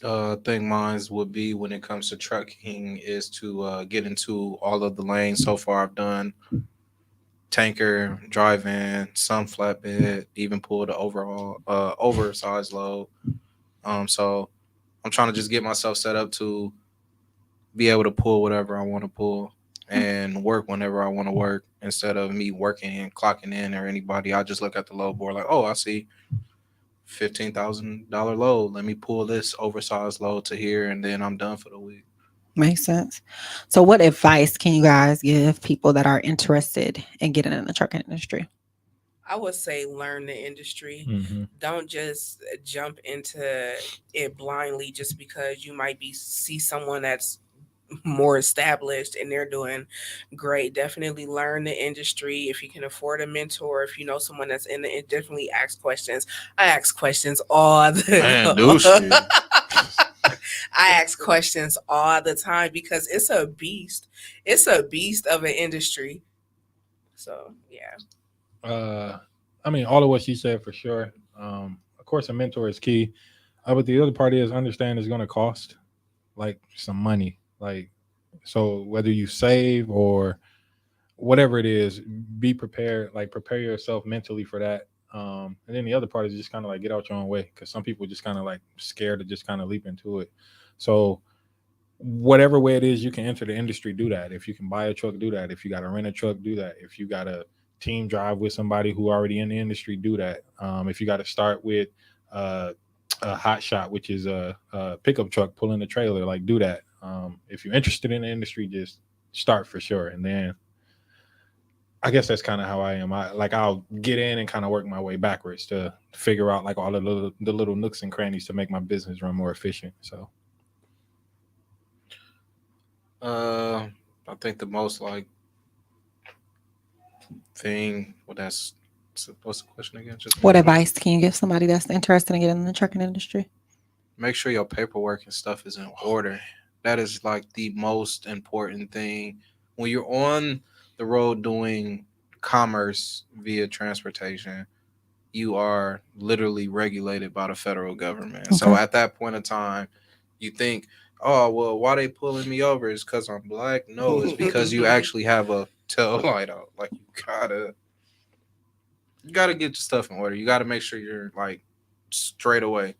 I think mine's would be when it comes to trucking is to get into all of the lanes. So far, I've done tanker, drive in, some flatbed, even pull the overall oversized load. So I'm trying to just get myself set up to be able to pull whatever I want to pull and work whenever I want to work instead of me working and clocking in or anybody. I just look at the load board like, oh, I see $15,000 load. Let me pull this oversized load to here, and then I'm done for the week. Makes sense. So, what advice can you guys give people that are interested in getting in the trucking industry? I would say learn the industry. Mm-hmm. Don't just jump into it blindly just because you might see someone that's more established and they're doing great. Definitely learn the industry. If you can afford a mentor, if you know someone that's in it, definitely ask questions. I ask questions all the Man, douche. I ask questions all the time because it's a beast. It's a beast of an industry. So yeah. I mean, all of what she said for sure. Of course, a mentor is key. But the other part is understand it's going to cost like some money. Like, so whether you save or whatever it is, be prepared. Like, prepare yourself mentally for that. And then the other part is just kind of like get out your own way because some people just kind of like scared to just kind of leap into it. So whatever way it is you can enter the industry, do that. If you can buy a truck, do that. If you got to rent a truck, do that. If you got to team drive with somebody who already in the industry, do that. If you got to start with a hot shot, which is a pickup truck pulling a trailer, like do that. If you're interested in the industry, just start for sure. And then I guess that's kind of how I am. I'll get in and kind of work my way backwards to figure out like all the little nooks and crannies to make my business run more efficient. So I think the most like thing. Well, that's what's the question again? Just What advice can you give somebody that's interested in getting in the trucking industry? make sure your paperwork and stuff is in order. That is like the most important thing when you're on the road doing commerce via transportation. You are literally regulated by the federal government. So Okay. at that point in time, you think, oh well, why they pulling me over is because I'm black? No, it's because you actually have a tail light out. Like you gotta get your stuff in order. You gotta make sure you're like straight away,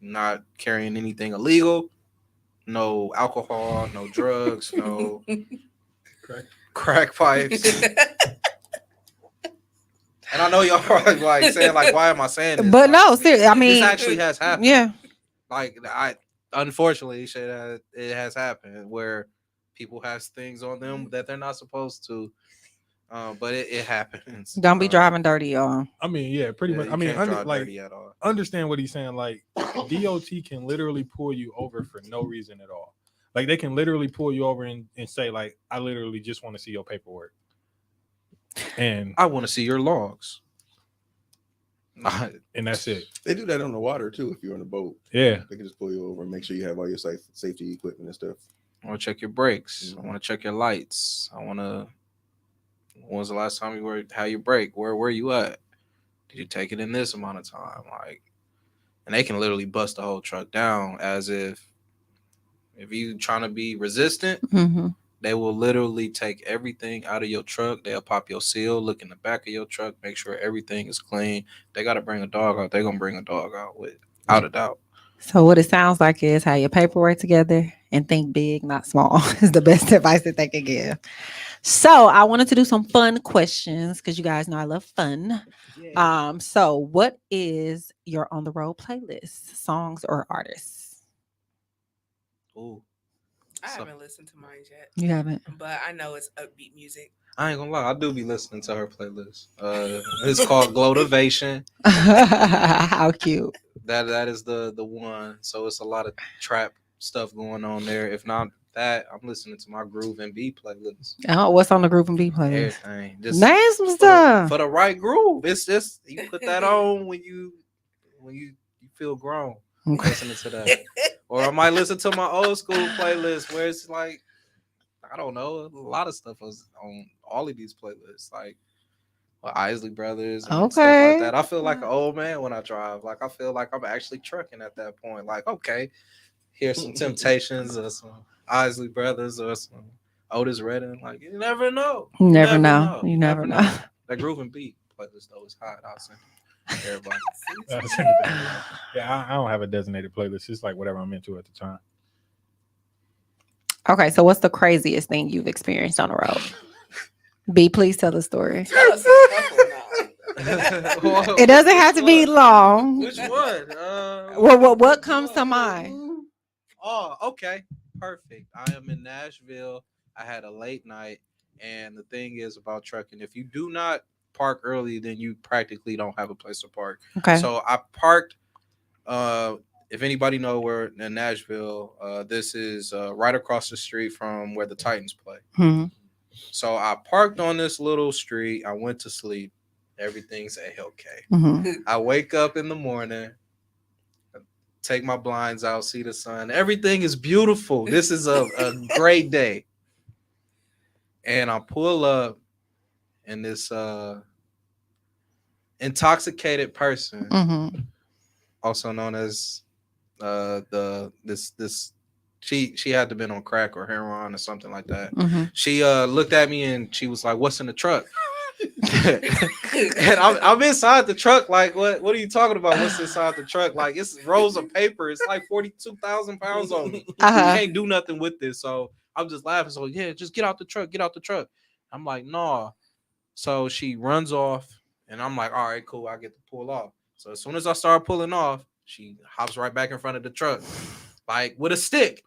not carrying anything illegal, no alcohol, no drugs, no crack pipes. And I know y'all probably like saying like, why am I saying this? But Like, no, seriously, I mean, this actually has happened. yeah. Like unfortunately, it has happened where people have things on them that they're not supposed to. But it happens. Don't be driving dirty, y'all. I mean, yeah, pretty much. You I mean, can't drive like dirty at all. understand what he's saying. Like DOT can literally pull you over for no reason at all. Like they can literally pull you over and say like, I literally just want to see your paperwork. And I want to see your logs. and that's it. They do that on the water too. If you're on a boat, Yeah. they can just pull you over and make sure you have all your safety equipment and stuff. I want to check your brakes. I want to check your lights. When was the last time you were? How you brake? Where were you at? Did you take it in this amount of time? Like, and they can literally bust the whole truck down as if you trying to be resistant. Mm-hmm. They will literally take everything out of your truck. They'll pop your seal, look in the back of your truck, make sure everything is clean. They got to bring a dog out. They're going to bring a dog out without a doubt. So what it sounds like is have your paperwork together and think big, not small. Is the best advice that they can give. So I wanted to do some fun questions because you guys know I love fun. So what is your on the road playlist? Songs or artists? Ooh, I So- haven't listened to mine yet, You haven't. but I know it's upbeat music. I ain't gonna lie, I do be listening to her playlist. It's called Glotivation. How cute. That is the one. So it's a lot of trap stuff going on there. If not that, I'm listening to my Groove and B playlist. Oh, what's on the Group and B playlist? Everything. Just Name some for stuff. for the right groove. It's just you put that on when you feel grown. Okay. Listening to that. Or I might listen to my old school playlist where it's like, I don't know, a lot of stuff was on all of these playlists, like Isley Brothers and stuff Okay. like that. I feel like an old man when I drive. Like I feel like I'm actually trucking at that point. Like, okay, here's some Temptations or some Isley Brothers or some Otis Redding. Like you never know. You never know. You never know. That Groove and Beat playlist though is hot. I'll send it to everybody. Yeah, I don't have a designated playlist. It's like whatever I'm into at the time. Okay, so what's the craziest thing you've experienced on the road? B, please tell the story. Tell us a couple now. It doesn't have to be long. Which one? What comes to mind? Oh, okay. Perfect. I am in Nashville. I had a late night. And the thing is about trucking, if you do not park early, then you practically don't have a place to park. Okay. So I parked. If anybody know where in Nashville, this is right across the street from where the Titans play. Mhm. So I parked on this little street. I went to sleep. Everything's okay. Mhm. I wake up in the morning, take my blinds out, see the sun. Everything is beautiful. This is a great day. And I pull up, and this intoxicated person, Mhm. also known as she had to been on crack or heroin or something like that. Mhm. She looked at me and she was like, "What's in the truck?" And I'm inside the truck. Like, what are you talking about? What's inside the truck? Like, it's rolls of paper. It's like 42,000 pounds on me. Uh-huh. You can't do nothing with this. So I'm just laughing. So yeah, just get out the truck. Get out the truck. I'm like, nah. So she runs off, and I'm like, all right, cool. I get to pull off. So as soon as I start pulling off, she hops right back in front of the truck, like with a stick.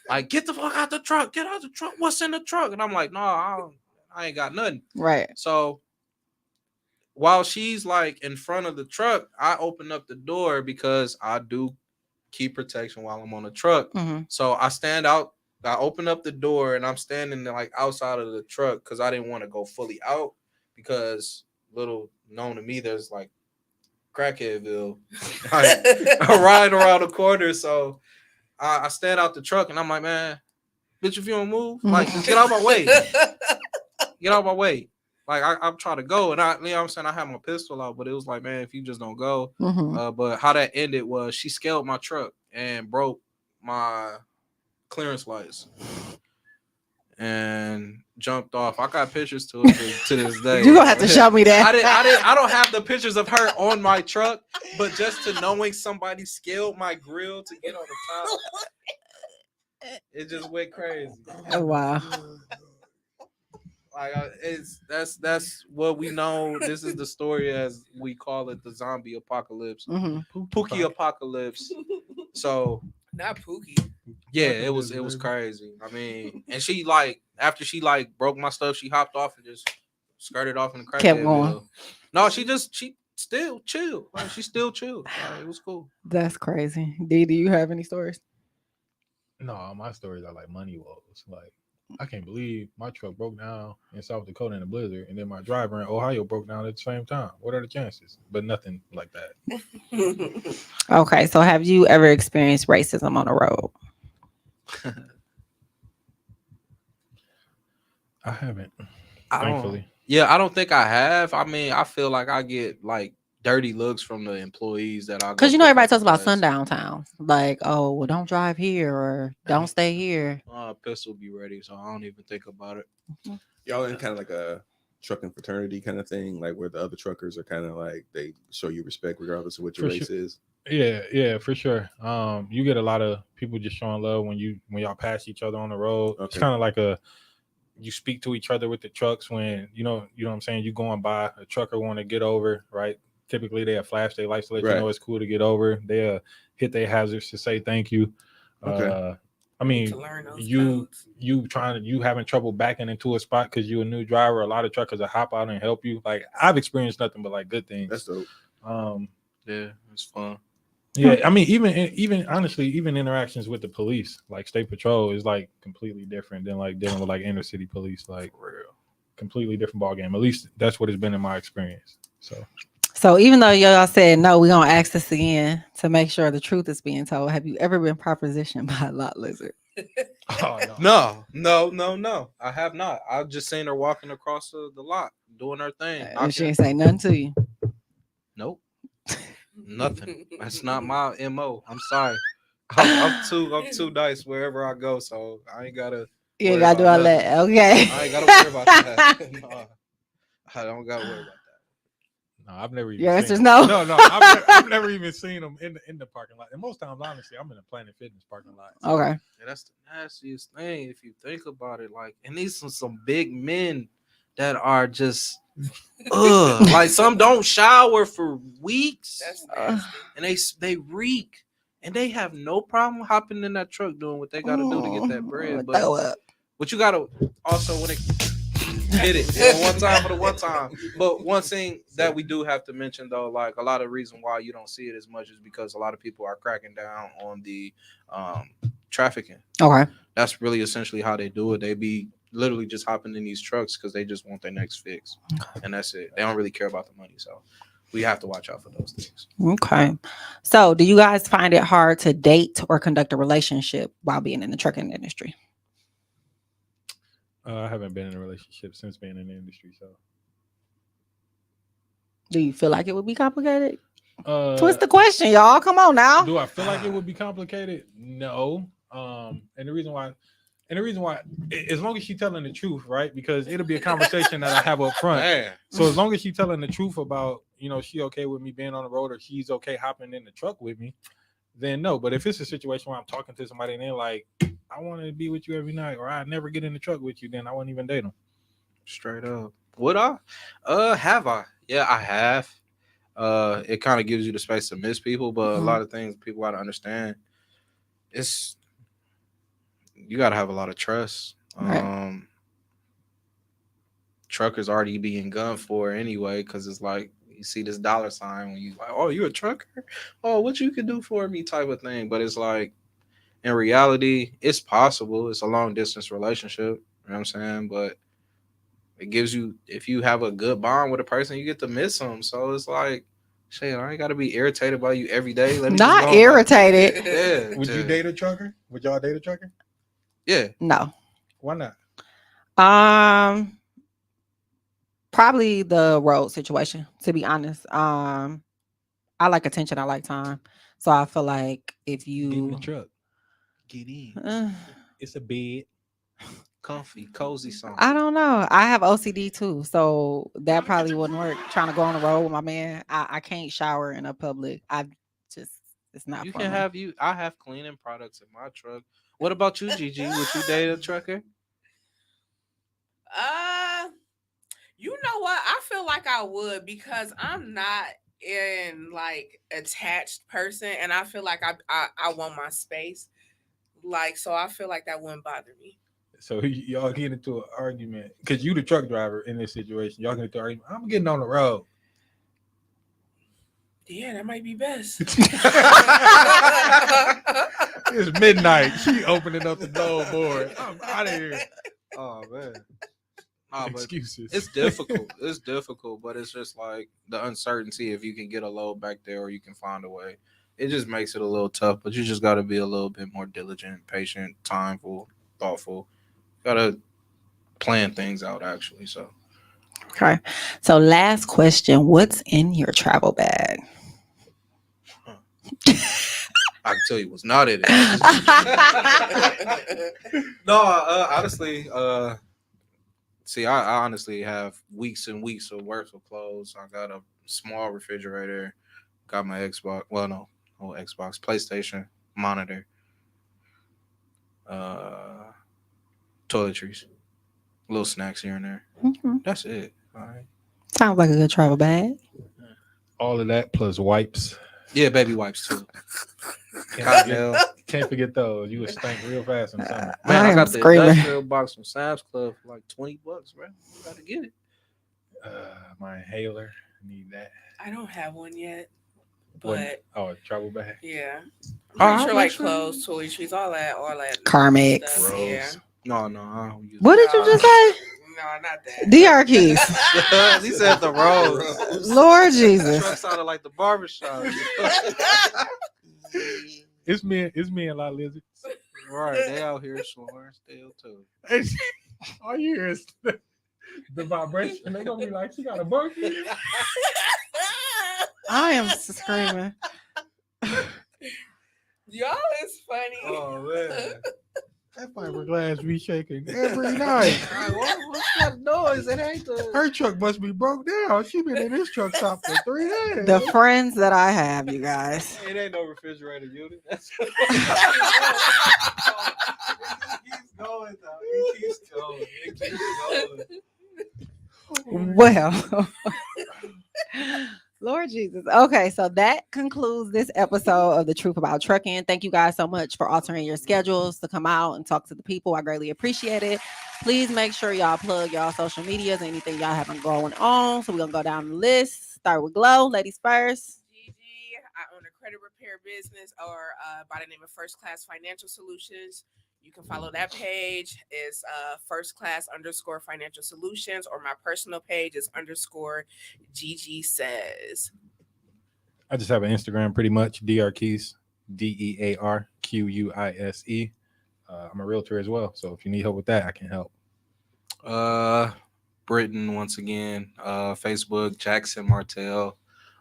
Like, get the fuck out the truck. Get out the truck. What's in the truck? And I'm like, nah, I ain't got nothing. Right. So while she's like in front of the truck, I open up the door because I do keep protection while I'm on the truck. Mhm. So I stand out. I open up the door and I'm standing there like outside of the truck because I didn't want to go fully out because little known to me, there's like Crackheadville. I ride around the corner. So I stand out the truck and I'm like, man, bitch, if you don't move, like just get out my way. Get out my way. Like I'm trying to go, and you know what I'm saying, I had my pistol out, but it was like, man, if you just don't go. Mhm. But how that ended was she scaled my truck and broke my clearance lights and jumped off. I got pictures to this day. You gonna have to show me that. I don't have the pictures of her on my truck, but just to knowing somebody scaled my grill to get on the top, it just went crazy. Oh, wow. Like that's what we know. This is the story as we call it, the zombie apocalypse, Mhm. Pookie apocalypse. So Not Pookie. yeah, it was crazy. I mean, and she like after she like broke my stuff, she hopped off and just skirted off in the crack. Kept going. No, she still chilled. Like she still chilled. Like, it was cool. That's crazy. D, do you have any stories? No, my stories are like money woes. Like, I can't believe my truck broke down in South Dakota in a blizzard, and then my driver in Ohio broke down at the same time. What are the chances? But nothing like that. Okay, so have you ever experienced racism on the road? I haven't, I don't- thankfully. Yeah, I don't think I have. I mean, I feel like I get like dirty looks from the employees that I go Because you know pick everybody up talks about place. sundown towns, like, oh, well, don't drive here or don't stay here. Pistol be ready, so I don't even think about it. Y'all in kind of like a trucking fraternity kind of thing, like where the other truckers are kind of like they show you respect regardless of what your For race sure. is. Yeah, for sure. You get a lot of people just showing love when y'all pass each other on the road. It's Okay. kind of like you speak to each other with the trucks when you know what I'm saying. You going by a trucker want to get over, right? Typically they have flash their lights to let you Right. know it's cool to get over. They hit their hazards to say thank you. Okay. I Need to mean, learn those you codes. you having trouble backing into a spot because you a new driver. A lot of truckers will hop out and help you. Like I've experienced nothing but like good things. That's dope. Um, Yeah, it's fun. yeah, I mean, even honestly, even interactions with the police, like state patrol, is like completely different than like dealing with like inner city police. Like Real. completely different ball game. At least that's what it's been in my experience. So even though y'all said no, we're gonna ask this again to make sure the truth is being told. Have you ever been propositioned by a lot lizard? Oh No. I have not. I've just seen her walking across the lot, doing her thing. And she knocking- ain't say nothing to you. Nope. Nothing. That's not my MO. I'm sorry. I'm too nice wherever I go, so I ain't gotta. You ain't worry gotta do about all nothing. that. Okay. I ain't gotta worry about that. No, I don't gotta worry about that. No, I've never even. Your seen answer's them. no? No. I've never even seen them in the parking lot. And most times, honestly, I'm in a Planet Fitness parking lot. So Okay. Yeah, that's the nastiest thing if you think about it. Like, and these some big men that are just like some don't shower for weeks, That's Uh, nasty. and they reek, and they have no problem hopping in that truck doing what they got to do to get that bread. But throw up. what you gotta also when it hit it, you know, one time for the one time. But one thing that we do have to mention though, like a lot of reason why you don't see it as much is because a lot of people are cracking down on the trafficking. Okay. That's really essentially how they do it. They be literally just hopping in these trucks because they just want their next fix, and that's it. They don't really care about the money, so we have to watch out for those things. Okay. So do you guys find it hard to date or conduct a relationship while being in the trucking industry? I haven't been in a relationship since being in the industry. So Do you feel like it would be complicated? uh, Twist the question, y'all. Come on now. do I feel like it would be complicated? No. And the reason why, as long as she's telling the truth, right? Because it'll be a conversation that I have up front. Man, So as long as she's telling the truth about, she okay with me being on the road or she's okay hopping in the truck with me, then no. But if it's a situation where I'm talking to somebody and they're like, I want to be with you every night or I never get in the truck with you, then I wouldn't even date them. straight up. Would I? Have I? Yeah, I have. It kind of gives you the space to miss people, but a lot of things people got to understand. It's you got to have a lot of trust. Right. Truckers already being gunned for anyway, because it's like you see this dollar sign when you like, oh, you're a trucker. Oh, what you could do for me, type of thing. But it's like in reality, it's possible. It's a long distance relationship. You know what I'm saying? But it gives you, if you have a good bond with a person, you get to miss them. So it's like, shit, I ain't got to be irritated by you every day. Let me just Not go on my- irritated. Yeah. Would you date a trucker? Would y'all date a trucker? Yeah. No. Why not? Probably the road situation, to be honest. I like attention, I like time. So I feel like if Get in the you truck. Get in. It's a bed. Comfy, cozy song. I don't know. I have OCD too, so that probably wouldn't work. Trying to go on the road with my man, I can't shower in a public. It's not. You for can me. have I have cleaning products in my truck. What about you, Gigi? Would you date a trucker? You know what? I feel like I would because I'm not in like attached person, and I feel like I want my space. Like, so I feel like that wouldn't bother me. So y'all get into an argument because you the truck driver in this situation. Y'all get into an argument. I'm getting on the road. Yeah, that might be best. It's midnight. She opening up the door board. I'm out of here. Oh man. Nah, but Excuses. it's difficult. It's difficult, but it's just like the uncertainty if you can get a load back there or you can find a way. It just makes it a little tough, but you just got to be a little bit more diligent, patient, timeful, thoughtful. Got to plan things out actually. So Okay. So last question: what's in your travel bag? I can tell you what's not in it. No, honestly, see, I honestly have weeks and weeks of worth of clothes. I got a small refrigerator, got my Xbox. Well, no, Well, Xbox, PlayStation, monitor, toiletries, little snacks here and there. Mhm. That's it. All right. Sounds like a good travel bag. All of that plus wipes. Yeah, baby wipes too. Can't Cotton forget, nail. can't forget those. You would stink real fast in the summer. Man, I am got the screaming. industrial box from Sam's Club for like $20, bro. You gotta get it. My inhaler, I need that. I don't have one yet, What? but Oh, a travel bag. yeah, I'm All pretty right, sure make like sure. clothes, toiletries, all that. Carmex. stuff, Yeah. Gross. No, I don't use What it. did you just say? No, not that. DR keys. He said the rose. Lord The Jesus. truck sounded like the barbershop. It's me and La Lizards. Right, they out here snoring still too. All you hear is the vibration. They gonna be like, she got a monkey. I am screaming. Y'all is funny. Oh man, that fiberglass be shaking every night. What's that noise? It ain't the. Her truck must be broke down. She been in this truck stop for 3 days. The friends that I have, you guys. It ain't no refrigerator unit. Going though. It keeps going. It keeps going. Well, Lord Jesus. Okay, so that concludes this episode of The Truth About Trucking. Thank you guys so much for altering your schedules to come out and talk to the people. I greatly appreciate it. Please make sure y'all plug y'all social medias, anything y'all having going on. So we're going to go down the list. Start with Glow. Ladies first. Gigi, I own a credit repair business or by the name of First Class Financial Solutions. You can follow that page. It's _financial solutions, or my personal page is _Gigi says. I just have an Instagram, pretty much Dr Keys, DEARQUISE. I'm a realtor as well, so if you need help with that, I can help. Britain once again. Facebook Jackson Martell.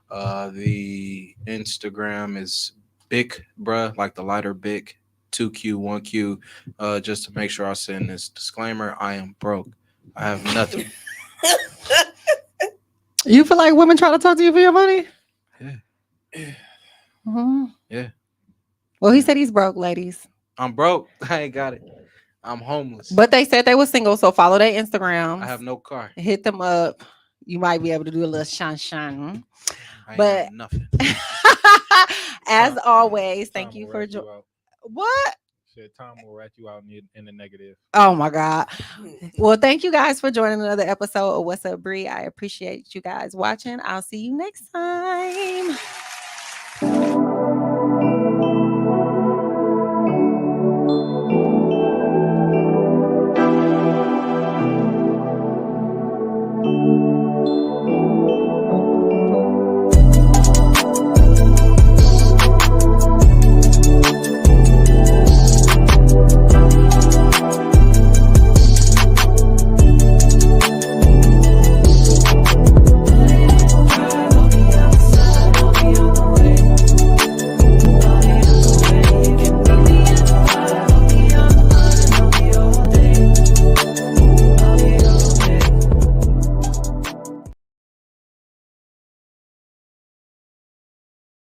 The Instagram is Bic Bruh, like the lighter Bic. 2Q, 1Q, just to make sure I send this disclaimer. I am broke. I have nothing. You feel like women try to talk to you for your money? Yeah. Mhm. Yeah. Well, he said he's broke, ladies. I'm broke. I ain't got it. I'm homeless. But they said they were single, so follow their Instagram. I have no car. Hit them up. You might be able to do a little shine. I ain't But- got nothing. As Tom- always, Tom thank you will for rat joining. out. What? Said Tom will rat you out in the negative. Oh my God. Well, thank you guys for joining another episode of What's Up, Bree. I appreciate you guys watching. I'll see you next time.